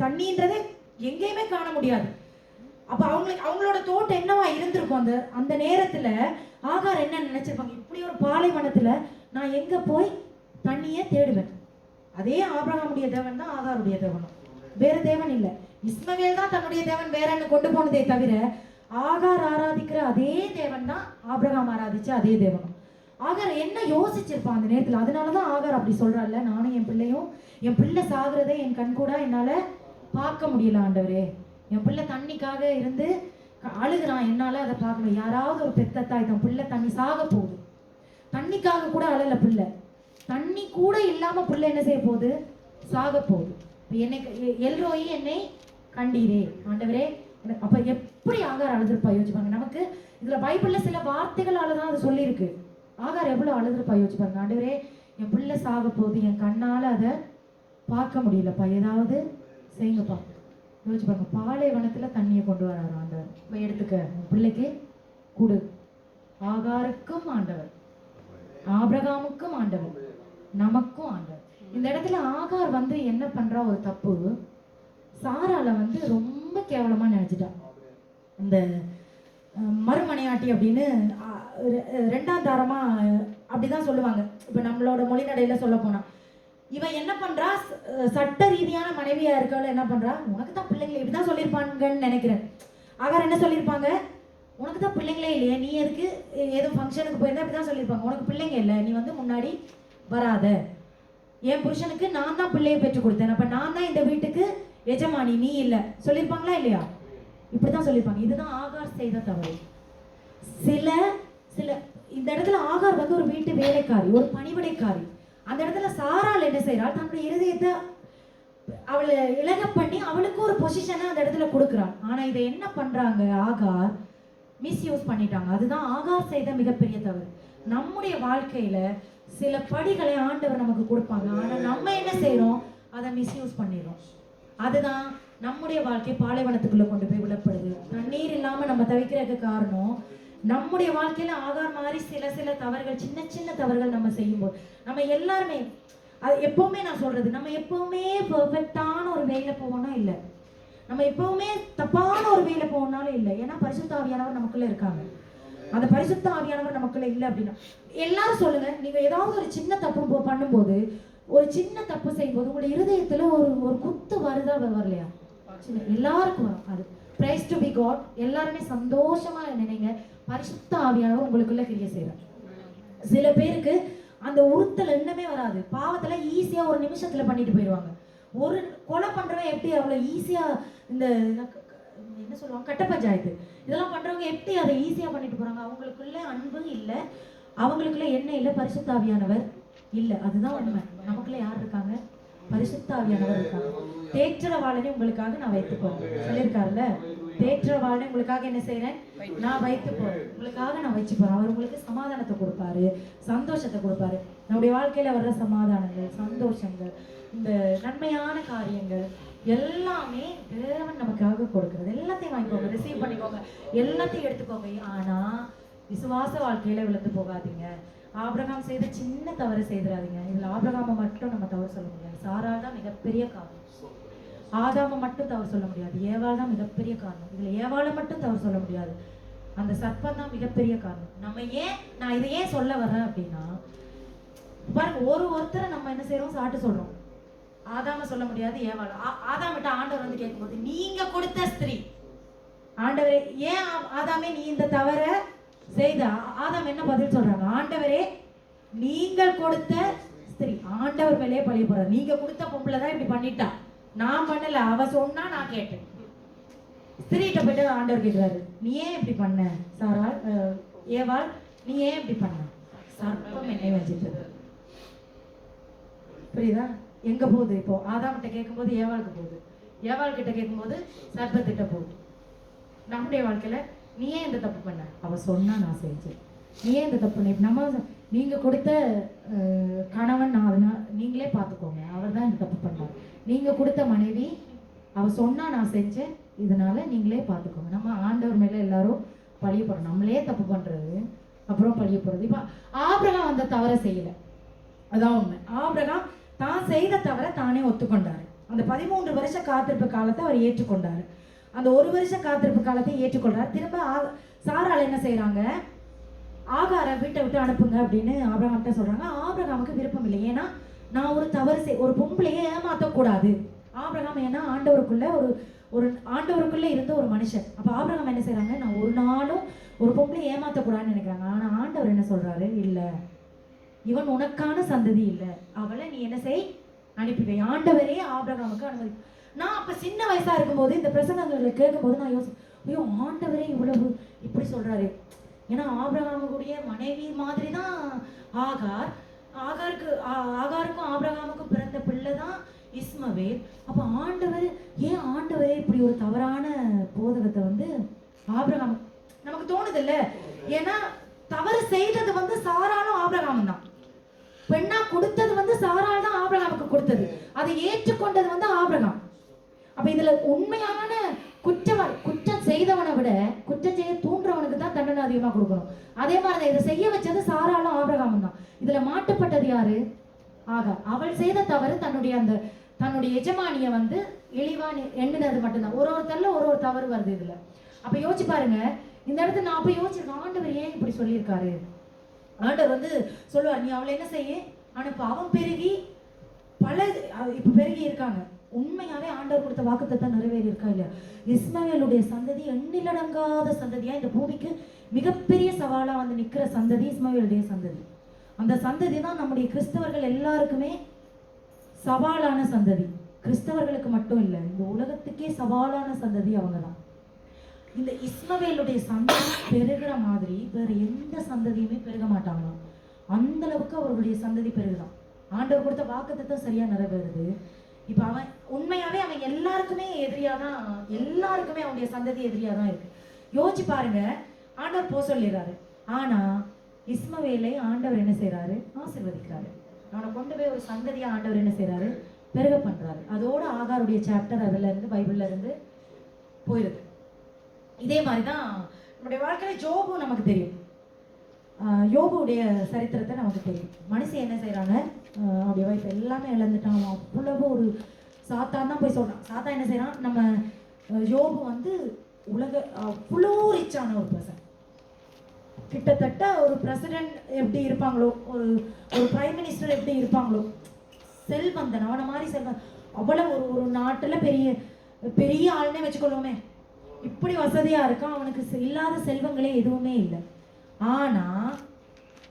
தண்ணின்றதே எங்கேயுமே காண முடியாது. அப்ப அவங்களோட தோட்டம் என்னவா இருந்திருக்கும் அந்த நேரத்துல. ஆகார் என்ன நினைச்சிருப்பாங்க, இப்படி ஒரு பாலைவனத்துல நான் எங்க போய் தண்ணியை தேடுவேன். அதே ஆபிரகாமுடைய தேவன் தான் ஆகாருடைய தேவனும், வேற தேவன் இல்லை. இஸ்மவேல் தான் தன்னுடைய தேவன் வேறன்னு கொண்டு போனதே தவிர, ஆகார் ஆராதிக்கிற அதே தேவன் தான் ஆபிரகாம் ஆராதிச்ச அதே தேவனும். ஆகார் என்ன யோசிச்சிருப்பான் அந்த நேரத்துல. அதனாலதான் ஆகார் அப்படி சொல்றாள்ல, நானும் என் பிள்ளை சாகுறதை என் கண் கூட என்னால பார்க்க முடியல ஆண்டவரே, என் பிள்ளை தண்ணிக்காக இருந்து அழுகுறான், என்னால அதை பார்க்கணும். யாராவது ஒரு பெத்த தாய் தன் பிள்ளை தண்ணி சாக போகுது, தண்ணிக்காக கூட அழல பிள்ளை, தண்ணி கூட இல்லாம பிள்ளை என்ன செய்ய போகுது, சாக போகுது. எல்ரோயி என்னை கண்டீரே ஆண்டவரே. அப்ப எப்படி ஆகார் அழுதுருப்பா யோசிப்பாங்க. நமக்கு இதுல பைபிள்ல சில வார்த்தைகளாலதான் அது சொல்லியிருக்கு. ஆகார் எவ்வளவு அழுதுருப்பா யோசிப்பாங்க. ஆண்டவரே என் பிள்ளை சாக போகுது, என் கண்ணால அதை பார்க்க முடியலப்பா, ஏதாவது செய்யுங்கப்பா. யோசிப்பாங்க. பாலைவனத்துல தண்ணியை கொண்டு வராரு ஆண்டவர், போய் எடுத்துக்க, உன் பிள்ளைக்கு கொடு. ஆகாருக்கும் ஆண்டவர், ஆபிரகாமுக்கும் ஆண்டவர், நமக்கும் ஆண்டவர். இந்த இடத்துல ஆகார் வந்து என்ன பண்றா, ஒரு தப்பு, சாரால வந்து ரொம்ப கேவலமா நினைச்சிட்டா. இந்த மறுமனையாட்டி அப்படின்னு ரெண்டாம் தாரமா அப்படிதான் சொல்லுவாங்க. இப்ப நம்மளோட மொழி நடையில சொல்ல போனா, இவன் என்ன பண்றா, சட்ட ரீதியான மனைவியா இருக்கால என்ன பண்றா, உனக்கு தான் பிள்ளைங்களே, இப்படிதான் சொல்லியிருப்பாங்கன்னு நினைக்கிறேன். ஆகார் என்ன சொல்லியிருப்பாங்க, உனக்கு தான் பிள்ளைங்களே இல்லையா, நீ எதுக்கு ஏதோ ஃபங்க்ஷனுக்கு போயிருந்தா இப்படிதான் சொல்லியிருப்பாங்க, உனக்கு பிள்ளைங்க இல்லை, நீ வந்து முன்னாடி வராத, என் புருஷனுக்கு நான் தான் பிள்ளையை பெற்றுக் கொடுத்தேன், அப்ப நான் தான் இந்த வீட்டுக்கு எஜமானி, நீ இல்லை சொல்லியிருப்பாங்களா இல்லையா? இப்படிதான் சொல்லியிருப்பாங்க. இதுதான் ஆகார் செய்த தவறு. சில இந்த இடத்துல ஆகார் வந்து ஒரு வீட்டு வேலைக்காரி, ஒரு பணிவிடைக்காரி. அந்த இடத்துல சாராள் என்ன செய்யறாள், தன்னுடைய இருதயத்தை அவளை இலக பண்ணி அவளுக்கு ஒரு பொசிஷனை அந்த இடத்துல கொடுக்குறான். ஆனா இதை என்ன பண்றாங்க, ஆகார் மிஸ்யூஸ் பண்ணிட்டாங்க. அதுதான் ஆகார் செய்த மிகப்பெரிய தவறு. நம்முடைய வாழ்க்கையில சில படிகளை ஆண்டவர் நமக்கு கொடுப்பாங்க, ஆனா நம்ம என்ன செய்யறோம், அதை மிஸ்யூஸ் பண்ணிடுறோம். அதுதான் நம்முடைய வாழ்க்கை பாலைவனத்துக்குள்ள கொண்டு போய் விடப்படுது. தண்ணீர் இல்லாம நம்ம தவிக்கிறதுக்கு காரணம் நம்முடைய வாழ்க்கையில ஆகார் மாதிரி சில தவறுகள், சின்ன சின்ன தவறுகள் நம்ம செய்யும்போது நம்ம எல்லாருமே அது எப்பவுமே நான் சொல்றது, நம்ம எப்பவுமே பெர்ஃபெக்டான ஒரு வேலை போவோம்னா இல்லை, நம்ம எப்பவுமே தப்பான ஒரு வேலை போகணும்னாலும் இல்லை. ஏன்னா பரிசுத்த ஆவியானவர் நமக்குள்ள இருக்காங்க. அந்த பரிசுத்த ஆவியானவர் நமக்குள்ள இல்லை அப்படின்னா எல்லாரும் சொல்லுங்க, நீங்க ஏதாவது ஒரு சின்ன தப்பு பண்ணும்போது, ஒரு சின்ன தப்பு செய்யும்போது உங்களுடைய இருதயத்துல ஒரு குத்து வருதா வரலையா? எல்லாருக்கும் வரும். அது பிரைஸ் டு பி காட். எல்லாருமே சந்தோஷமா நினைங்க, பரிசுத்த ஆவியானவர் உங்களுக்குள்ள கிரியை செய்யறார். சில பேருக்கு அந்த உறுத்தல் என்னமே வராது, பாவத்துல ஈஸியா ஒரு நிமிஷத்துல பண்ணிட்டு போயிடுவாங்க. ஒரு கொலை பண்றவன் எப்படி அவ்வளவு ஈஸியா, இந்த என்ன சொல்லுவாங்க, கட்ட பஞ்சாயத்து இதெல்லாம் பண்றவங்க எப்படி அதை ஈஸியா பண்ணிட்டு போறாங்க? அவங்களுக்குள்ள அன்பு இல்லை, அவங்களுக்குள்ள என்ன இல்லை, பரிசுத்த ஆவியானவர் இல்லை. அதுதான் உண்மை. நமக்குள்ள யார் இருக்காங்க? பரிசுத்த ஆவியானவர் இருக்காங்க. தேற்றவாளனை உங்களுக்காக நான் வைத்து போறேன் சொல்லியிருக்காருல்ல, தேற்றவாளனை உங்களுக்காக என்ன செய்யறேன், நான் வைத்து போறேன், உங்களுக்காக நான் வச்சு போறேன். அவர் உங்களுக்கு சமாதானத்தை கொடுப்பாரு, சந்தோஷத்தை கொடுப்பாரு. நம்முடைய வாழ்க்கையில வர்ற சமாதானங்கள், சந்தோஷங்கள், இந்த நன்மையான காரியங்கள் எல்லாமே தேவன் நமக்காக கொடுக்கிறது. எல்லாத்தையும் வாங்கிக்கோங்க, ரிசீவ் பண்ணிக்கோங்க, எல்லாத்தையும் எடுத்துக்கோங்க. ஆனா விசுவாச வாழ்க்கையில விழுந்து போகாதீங்க. ஆபிரகாம் செய்த சின்ன தவறு செய்திடாதீங்க. இதுல ஆபிரகாமை மட்டும் நம்ம தவறு சொல்ல முடியாது, சாராள் தான் மிகப்பெரிய காரணம். ஆதாமை மட்டும் தவறு சொல்ல முடியாது, ஏவாள் தான் மிகப்பெரிய காரணம். இதுல ஏவாளை மட்டும் தவறு சொல்ல முடியாது, அந்த சர்ப்பம் தான் மிகப்பெரிய காரணம். நம்ம நான் இதை ஏன் சொல்ல வர்றேன் அப்படின்னா, பாருங்க, ஒருத்தரை நம்ம என்ன செய்யறோம், சாட்டு சொல்றோம். ஆதாம சொல்ல முடியாது, ஏவாள். ஆதாமிட்ட ஆண்டவர் வந்து கேட்கும்போது, நீங்க கொடுத்த ஸ்திரீ, ஆண்டவரே ஏன் ஆதாமே நீ இந்த தவற செய்த? ஆதாம் என்ன பதில் சொல்றாங்க, ஆண்டவரே நீங்கள் கொடுத்த ஸ்திரீ. ஆண்டவர் மேலே பழிய போறாரு, நீங்க கொடுத்த பொம்பளை தான் இப்படி பண்ணிட்டா, நான் பண்ணல, அவ சொன்னா நான் கேட்டேன். ஸ்திரீட்ட போயிட்டு ஆண்டவர் கேட்கிறாரு, நீ ஏன் இப்படி பண்ண சாராள், ஏவாள் நீ ஏன் இப்படி பண்ண? சர்ப்பம் என்னை வஞ்சித்தது. புரியுதா? எங்க போகுது இப்போ? ஆதாம்கிட்ட கேட்கும்போது ஏவாளுக்கு போகுது, ஏவாள் கிட்ட கேட்கும்போது சர்ப்பத்திட்ட போகுது. நம்முடைய வாழ்க்கையில நீ ஏன் இந்த தப்பு பண்ண? அவ சொன்னா நான் செஞ்சேன். நீ ஏன் இந்த தப்பு பண்ண? நம்ம நீங்க கொடுத்த கணவன், நான் நீங்களே பார்த்துக்கோங்க, அவர் தான் இந்த தப்பு பண்ணார். நீங்க கொடுத்த மனைவி, அவ சொன்னா நான் செஞ்சேன், இதனால நீங்களே பார்த்துக்கோங்க. நம்ம ஆண்டவர் மேல எல்லாரும் பழிய போறோம், நம்மளே தப்பு பண்றது அப்புறம் பழிய போறது. இப்ப ஆபிரகாம் அந்த தவறை செய்யல, அதான் உண்மை. ஆபிரகாம் தான் செய்த தவறை தானே ஒத்துக்கொண்டாரு. அந்த 13 வருஷ காத்திருப்பு காலத்தை அவர் ஏற்றுக்கொண்டாரு. அந்த 1 வருஷ காத்திருப்பு காலத்தை ஏற்றுக்கொண்டாரு. திரும்ப சாராள் என்ன செய்யறாங்க, ஆகாரை வீட்டை விட்டு அனுப்புங்க அப்படின்னு ஆபிரகாம்கிட்ட சொல்றாங்க. ஆபிரகாமுக்கு விருப்பம் இல்லை. ஏன்னா நான் ஒரு தவறு ஒரு பொம்பளையே ஏமாற்றக்கூடாது. ஆபிரகாம் ஏன்னா ஒரு ஆண்டவருக்குள்ள இருந்த ஒரு மனுஷன். அப்ப ஆபிரகாம் என்ன செய்யறாங்க, நான் ஒரு நாளும் ஒரு பொம்பளை ஏமாற்றக்கூடாதுன்னு நினைக்கிறாங்க. ஆனா ஆண்டவர் என்ன சொல்றாரு, இல்ல, இவன் உனக்கான சந்ததி இல்லை, அவளை நீ என்ன செய், அனுப்பிவை. ஆண்டவரே ஆபிரகாமுக்கு அனுமதி. நான் அப்ப சின்ன வயசா இருக்கும்போது இந்த பிரசங்கங்களை கேட்கும்போது நான் ஐயோ ஆண்டவரே இவ்வளவு இப்படி சொல்றாரு. ஏன்னா ஆபிரகாமுடைய மனைவி மாதிரி தான் ஆகாருக்கும் ஆபிரகாமுக்கும் பிறந்த பிள்ளை தான் இஸ்மவேல். அப்ப ஆண்டவரே இப்படி ஒரு தவறான போதகத்தை வந்து ஆபிரகாம் நமக்கு தோணுது இல்ல? ஏன்னா தவறு செய்தது சாராளும் ஆபிரகாமும் தான். பெண்ணா கொடுத்தது சாராள் தான் ஆபிரகாமுக்கு கொடுத்தது. அதை ஏற்றுக்கொண்டது ஆபிரகாம். அப்ப இதுல உண்மையான குற்றம் செய்தவனை விட குற்றம் செய்ய தூண்டுறவனுக்கு தான் தண்டனை அதிகமா கொடுக்கணும். அதே மாதிரிதான் இதை செய்ய வச்சது சாராளும் ஆபிரகாமும் தான். இதுல மாட்டுப்பட்டது யாரு? அவள் செய்த தவறு தன்னுடைய எஜமானிய இழிவா எண்ணினது மட்டும்தான். ஒருத்தர்ல ஒரு தவறு வருது இதுல. அப்ப யோசிச்சு பாருங்க, இந்த இடத்துல நான் அப்ப யோசிச்சிருக்கேன், ஆண்டவர் ஏன் இப்படி சொல்லியிருக்காரு? ஆண்டவர் சொல்லுவார், நீ அவளை என்ன செய்ய அனுப்பு. அவன் பெருகி இப்ப பெருகி இருக்காங்க. உண்மையாவே ஆண்டவர் கொடுத்த வாக்குத்தத்தம் நிறைவேறி இருக்கா இல்லையா? இஸ்மவேலுடைய சந்ததி எண்ணிலடங்காத சந்ததியா இந்த பூமிக்கு மிகப்பெரிய சவாலா நிக்கிற சந்ததி இஸ்மவேலுடைய சந்ததி. அந்த சந்ததி தான் நம்முடைய கிறிஸ்தவர்கள் எல்லாருக்குமே சவாலான சந்ததி. கிறிஸ்தவர்களுக்கு மட்டும் இல்லை, இந்த உலகத்துக்கே சவாலான சந்ததி அவங்க தான். இந்த இஸ்மவேலுடைய சந்ததி பெருகிற மாதிரி வேற எந்த சந்ததியுமே பெருக மாட்டாங்களாம். அந்த அளவுக்கு அவர்களுடைய சந்ததி பெருகுதான். ஆண்டவர் கொடுத்த வாக்குத்தத்தம் சரியா நிறைவேறுது. இப்போ அவன் உண்மையாவே அவன் எல்லாருக்குமே எதிரியா தான், எல்லாருக்குமே அவனுடைய சந்ததி எதிரியா தான் இருக்கு. யோசிச்சு பாருங்க, ஆண்டவர் போக சொல்லிடுறாரு. ஆனா இஸ்மவேலை ஆண்டவர் என்ன செய்யறாரு? ஆசீர்வதிக்கிறாரு. அவனை கொண்டு போய் ஒரு சந்ததியா ஆண்டவர் என்ன செய்யறாரு? பெருக பண்றாரு. அதோட ஆகாருடைய சாப்டர் அதுல இருந்து பைபிள்ல இருந்து போயிருது. இதே மாதிரிதான் நம்முடைய வாழ்க்கையில ஜோபும் நமக்கு தெரியும். யோபுடைய சரித்திரத்தை நமக்கு தெரியும். மனுஷன் என்ன செய்யறாங்க? அவருடைய வைஃப் எல்லாமே இழந்துட்டான். அவ்வளவு ஒரு சாத்தான் தான் போய் சொல்றான். சாத்தான் என்ன செய்யறான்? நம்ம யோபு வந்து உலக அவ்வளோ ரிச்சான ஒரு பர்சன். கிட்டத்தட்ட ஒரு பிரசிடென்ட் எப்படி இருப்பாங்களோ, ஒரு ஒரு பிரைம் மினிஸ்டர் எப்படி இருப்பாங்களோ, செல்வந்தன் அவனை மாதிரி செல்வன். அவ்வளவு ஒரு நாட்டுல பெரிய பெரிய ஆளுனே வச்சுக்கொள்ளுவோமே, இப்படி வசதியா இருக்கான். அவனுக்கு இல்லாத செல்வங்களே எதுவுமே இல்லை. ஆனா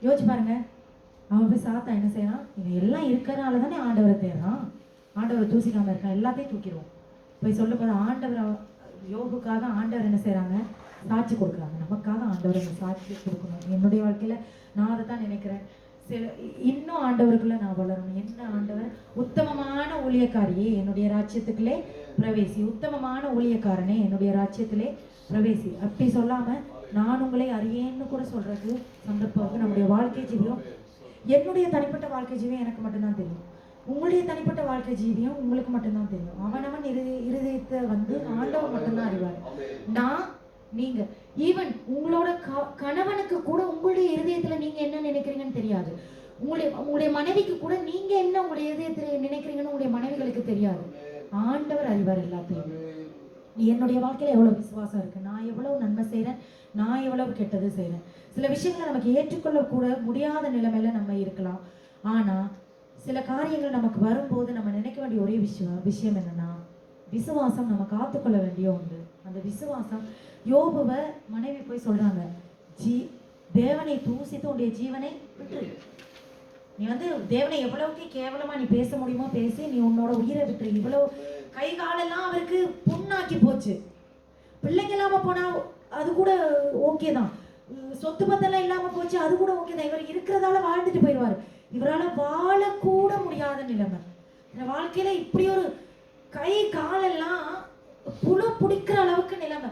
யோசிச்சு பாருங்க, அவன் போய் சாத்தா என்ன செய்யறான்? இவன் எல்லாம் இருக்கிறனால தானே ஆண்டவரை தேடுறான். ஆண்டவரை தூசிக்காம இருக்கான், எல்லாத்தையும் தூக்கிடுவோம். போய் சொல்ல போது ஆண்டவர் யோபுக்காக ஆண்டவர் என்ன செய்யறாங்க? சாட்சி கொடுக்குறாங்க. நமக்காக ஆண்டவர் அந்த சாட்சி கொடுக்கணும். என்னுடைய வாழ்க்கையில நான் அதை தான் நினைக்கிறேன். இன்னும் ஆண்டவருக்குள்ள நான் வளரணும். என்ன ஆண்டவர்? உத்தமமான ஊழியக்காரியே என்னுடைய ராஜ்யத்துக்குள்ளே பிரவேசி, உத்தமமான ஊழியக்காரனே என்னுடைய ராஜ்யத்திலே பிரவேசி. அப்படி சொல்லாம நான் உங்களை அறியேன்னு கூட சொல்றது சந்தர்ப்பம். நம்முடைய வாழ்க்கை ஜீவியம், என்னுடைய தனிப்பட்ட வாழ்க்கை ஜீவியம் எனக்கு மட்டும்தான் தெரியும். உங்களுடைய தனிப்பட்ட வாழ்க்கை ஜீவியம் உங்களுக்கு மட்டும்தான் தெரியும். அவனவன் இருதயத்தை வந்து ஆண்டவர் மட்டும்தான் அறிவார். நான் நீங்க ஈவன் உங்களோட கணவனுக்கு கூட உங்களுடைய இருதயத்துல நீங்க என்ன நினைக்கிறீங்கன்னு தெரியாது. உங்களுடைய மனைவிக்கு கூட நீங்க என்ன உங்களுடைய இருதயத்துல நினைக்கிறீங்கன்னு உங்களுடைய மனைவிகளுக்கு தெரியாது. ஆண்டவர் அறிவார் எல்லாத்தையும். என்னுடைய வாழ்க்கையில எவ்வளவு விசுவாசம் இருக்கு, நான் எவ்வளவு நன்மை செய்யறேன், நான் எவ்வளவு கெட்டது செய்யறேன். சில விஷயங்களை நமக்கு ஏற்றுக்கொள்ள கூட முடியாத நிலைமையில நம்ம இருக்கலாம். ஆனா சில காரியங்கள் நமக்கு வரும்போது நம்ம நினைக்க வேண்டிய ஒரே விஷயம் என்னன்னா, விசுவாசம் நம்ம காத்துக்கொள்ள வேண்டிய ஒன்று. அந்த விசுவாசம், யோபுவை மனைவி போய் சொல்றாங்க, தேவனை தூசித்து உன்னுடைய ஜீவனை விட்டுரு. நீ வந்து தேவனை எவ்வளவுக்கு கேவலமா நீ பேச முடியுமோ பேசி நீ உன்னோட உயிரை விட்டுரு. இவ்வளவு கை காலெல்லாம் அவருக்கு புண்ணாக்கி போச்சு. பிள்ளைங்க இல்லாம போனா அது கூட ஓகே தான், சொத்து பத்தெல்லாம் இல்லாம போச்சு அது கூட ஓகே தான். இவர் இருக்கிறதால வாழ்ந்துட்டு போயிடுவாரு. இவரால் வாழக்கூட முடியாத நிலைமை. இந்த வாழ்க்கையில இப்படி ஒரு கை காலெல்லாம் புழு பிடிக்கிற அளவுக்கு நிலைமை,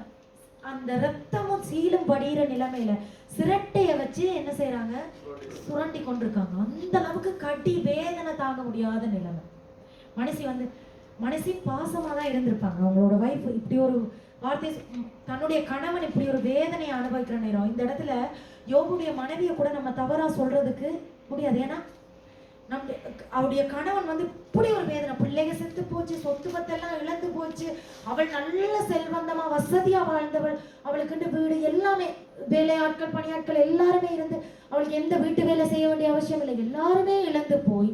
அந்த ரத்தமும் சீலும் படிகிற நிலைமையில சிரட்டைய வச்சு என்ன செய்யறாங்க? சுரண்டி கொண்டிருக்காங்க. அந்த அளவுக்கு கட்டி வேதனை தாங்க முடியாத நிலைமை. மனுஷி பாசமா தான் இருந்திருப்பாங்க. அவங்களோட வைஃப் இப்படி ஒரு வார்த்தை, தன்னுடைய கணவன் இப்படி ஒரு வேதனையை அனுபவிக்கிற நேரம், இந்த இடத்துல யோபுடைய மனைவியை கூட நம்ம தவறா சொல்றதுக்கு முடியாது. ஏன்னா அவருடைய கணவன் வந்து இப்படி ஒரு வேதனை, பிள்ளைங்க செத்து போச்சு, சொத்து பத்தெல்லாம் இழந்து போச்சு, அவள் நல்ல செல்வந்தமா வசதியா வாழ்ந்தவள், அவளுக்கு வீடு எல்லாமே, வேலையாட்கள் பணியாட்கள் எல்லாருமே இருந்து அவளுக்கு எந்த வீட்டு வேலை செய்ய வேண்டிய அவசியம் இல்லை, எல்லாருமே இழந்து போய்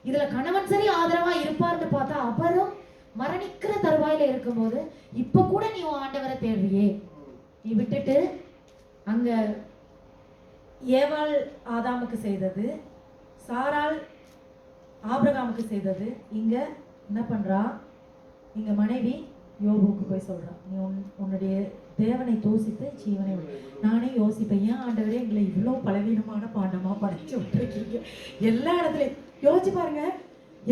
இதுல கணவன் சரி ஆதரவா இருப்பார்னு பார்த்தா அவரும் மரணிக்கிற தருவாயில இருக்கும்போது இப்ப கூட நீ ஆண்டவரை தேடுறியே, நீ விட்டுட்டு அங்க ஏவாள் ஆதாமுக்கு செய்தது, சாராள் ஆபிரகாமுக்கு செய்தது, இங்க என்ன பண்றா? இங்க மனைவி யோபுக்கு போய் சொல்றா, நீ உன்னுடைய தேவனை தூசித்து ஜீவனை. நானே யோசிப்பேன், ஏன் ஆண்டவரே எங்களை இவ்வளவு பலவீனமான பாண்டமா படைச்சு விட்டுருக்கீங்க? எல்லா இடத்துலயும் யோசிச்சு பாருங்க,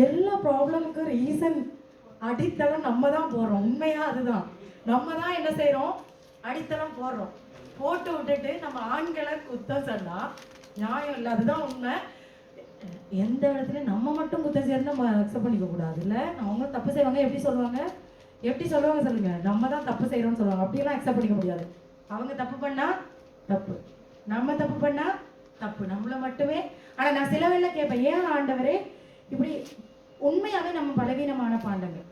எல்லா ப்ராப்ளமுக்கும் ரீசன் அடித்தளம் நம்ம தான் போடுறோம். உண்மையா அதுதான், நம்ம தான் என்ன செய்யறோம்? அடித்தளம் போடுறோம். போட்டு விட்டுட்டு நம்ம ஆண்களை குத்தம் சொன்னா நியாயம் இல்லை. அதுதான் உண்மை. எந்த இடத்துல நம்ம மட்டும் குத்தம் சேர்ந்து நம்ம அக்செப்ட் பண்ணிக்க கூடாது. இல்லை, அவங்க தப்பு செய்வாங்க, எப்படி சொல்லுவாங்க சொல்லுங்க, நம்ம தான் தப்பு செய்யறோம்னு சொல்லுவாங்க. அப்படியெல்லாம் அக்செப்ட் பண்ணிக்க முடியாது. அவங்க தப்பு பண்ணா தப்பு, நம்ம தப்பு பண்ணா தப்பு, நம்மள மட்டுமே. ஆனா நான் சில வேளை கேட்பேன், ஏன் ஆண்டவரே இப்படி? உண்மையாவே நம்ம பலவீனமான பாண்டங்கள்,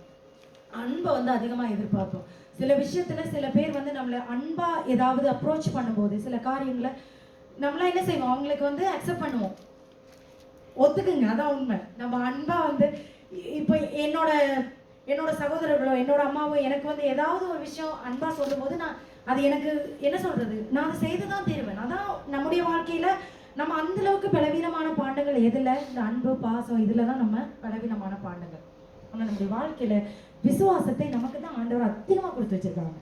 அன்பை வந்து அதிகமா எதிர்பார்ப்போம். சில விஷயத்துல சில பேர் வந்து நம்மள அன்பா ஏதாவது அப்ரோச் பண்ணும்போது சில காரியங்களை நம்மளாம் என்ன செய்வோம்? அவங்களுக்கு வந்து அக்செப்ட் பண்ணுவோம், ஒத்துக்குங்க, அதான் உண்மை. நம்ம அன்பா வந்து இப்போ என்னோட சகோதரர்களோ என்னோட அம்மாவோ எனக்கு வந்து ஏதாவது ஒரு விஷயம் அன்பா சொல்லும் போது நான் அது எனக்கு என்ன சொல்றது, நான் அதை செய்துதான் தீருவேன். அதான் நம்முடைய வாழ்க்கையில நம்ம அந்த அளவுக்கு பலவீனமான பாண்டங்கள் எதுல? இந்த அன்பு பாசம், இதுலதான் நம்ம பலவீனமான பாண்டங்கள். ஆனா நம்முடைய வாழ்க்கையில விசுவாசத்தை நமக்கு தான் ஆண்டவர் அதிகமா கொடுத்து வச்சிருக்காங்க,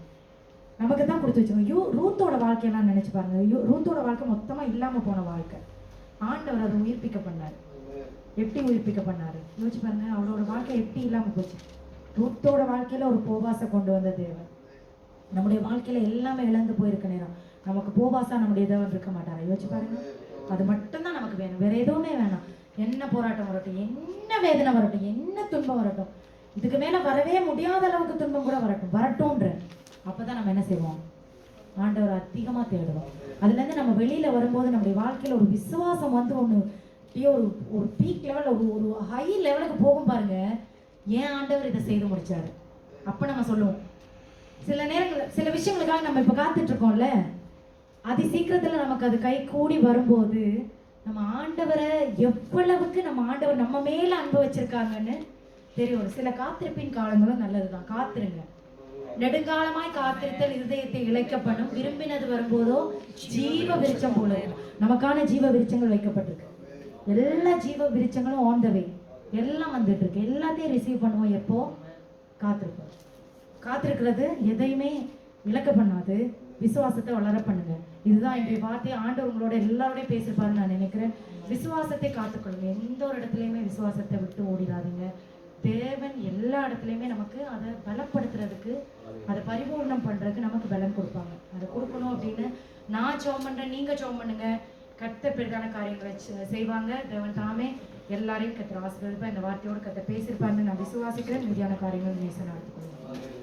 நமக்கு தான் கொடுத்து வச்சிருக்காங்க. ரூத்தோட வாழ்க்கையெல்லாம் நினைச்சு பாருங்க. ரூத்தோட வாழ்க்கை மொத்தமா இல்லாம போன வாழ்க்கை, ஆண்டவர் அதை உயிர்ப்பிக்க பண்ணாரு. எப்படி உயிர்ப்பிக்க பண்ணாரு? யோசிச்சு பாருங்க, அவளோட வாழ்க்கை எப்படி இல்லாமல் போச்சு. ரூத்தோட வாழ்க்கையில ஒரு போவாசை கொண்டு வந்த தேவன் நம்முடைய வாழ்க்கையில எல்லாமே இழந்து போயிருக்க நேரம் நமக்கு போவாசா நம்முடைய தேவன் இருக்க மாட்டாரா? யோசிச்சு பாருங்க. அது மட்டும்தான் நமக்கு வேணும், வேற எதுவுமே வேணாம். என்ன போராட்டம் வரட்டும், என்ன வேதனை வரட்டும், என்ன துன்பம் வரட்டும், இதுக்கு மேல வரவே முடியாத அளவுக்கு துன்பம் கூட வரட்டும்ன்ற அப்பதான் நம்ம என்ன செய்வோம்? ஆண்டவர் அதிகமா தேடுவோம். அதுல இருந்து நம்ம வெளியில வரும்போது நம்முடைய வாழ்க்கையில ஒரு விசுவாசம் வந்து ஒண்ணு ஒரு ஒரு பீக் லெவல், ஒரு ஹை லெவலுக்கு போகும் பாருங்க. ஏன் ஆண்டவர் இதை செய்து முடிச்சாரு அப்ப நம்ம சொல்லுவோம். சில நேரங்கள் சில விஷயங்களுக்காக நம்ம இப்ப காத்துட்டு இருக்கோம்ல, அதி சீக்கிரத்துல நமக்கு அது கை கூடி வரும்போது நம்ம ஆண்டவரை எவ்வளவுக்கு நம்ம ஆண்டவர் நம்ம மேல அன்பு வச்சிருக்காங்கன்னு தெரியும். சில காத்திருப்பின் காலங்களும் நல்லதுதான், காத்திருங்க. நெடுங்காலமாய் காத்திருத்தல் இருதயத்தை இழைக்கப்படும், விரும்பினது வரும்போதோ ஜீவ விருட்சம் போல. நமக்கான ஜீவ விருட்சங்கள் வைக்கப்பட்டிருக்கு. எல்லா ஜீவ விருட்சங்களும் ஆன் த வே, எல்லாம் வந்துட்டு இருக்கு. எல்லாத்தையும் ரிசீவ் பண்ணுவோம். எப்போ? காத்திருப்போம். காத்திருக்கிறது எதையுமே இழக்க பண்ணாது, விசுவாசத்தை வளர பண்ணுங்க. இதுதான் இன்றைய வார்த்தை. ஆண்டவர் உங்களோட எல்லாரோடையும் பேசிருப்பாருன்னு நான் நினைக்கிறேன். விசுவாசத்தை காத்துக்கொள்ளுங்க. எந்த ஒரு இடத்துலையுமே விசுவாசத்தை விட்டு ஓடிடாதீங்க. தேவன் எல்லா இடத்துலையுமே நமக்கு அதை பலப்படுத்துறதுக்கு, அதை பரிபூர்ணம் பண்றதுக்கு நமக்கு பலம் கொடுப்பாங்க. அதை கொடுக்கணும் அப்படின்னு நான் ஜெபம் பண்றேன், நீங்க ஜெபம் பண்ணுங்க. கர்த்தர் பெரிதான காரியங்களை செய்வாங்க. தேவன் தாமே எல்லாரையும் கர்த்தர் ஆசீர்வதிப்பார். இந்த வார்த்தையோடு கர்த்தர் பேசியிருப்பாருன்னு நான் விசுவாசிக்கிறேன். மீதியான காரியங்கள் நேச நடத்திக்கொள்ளுங்க.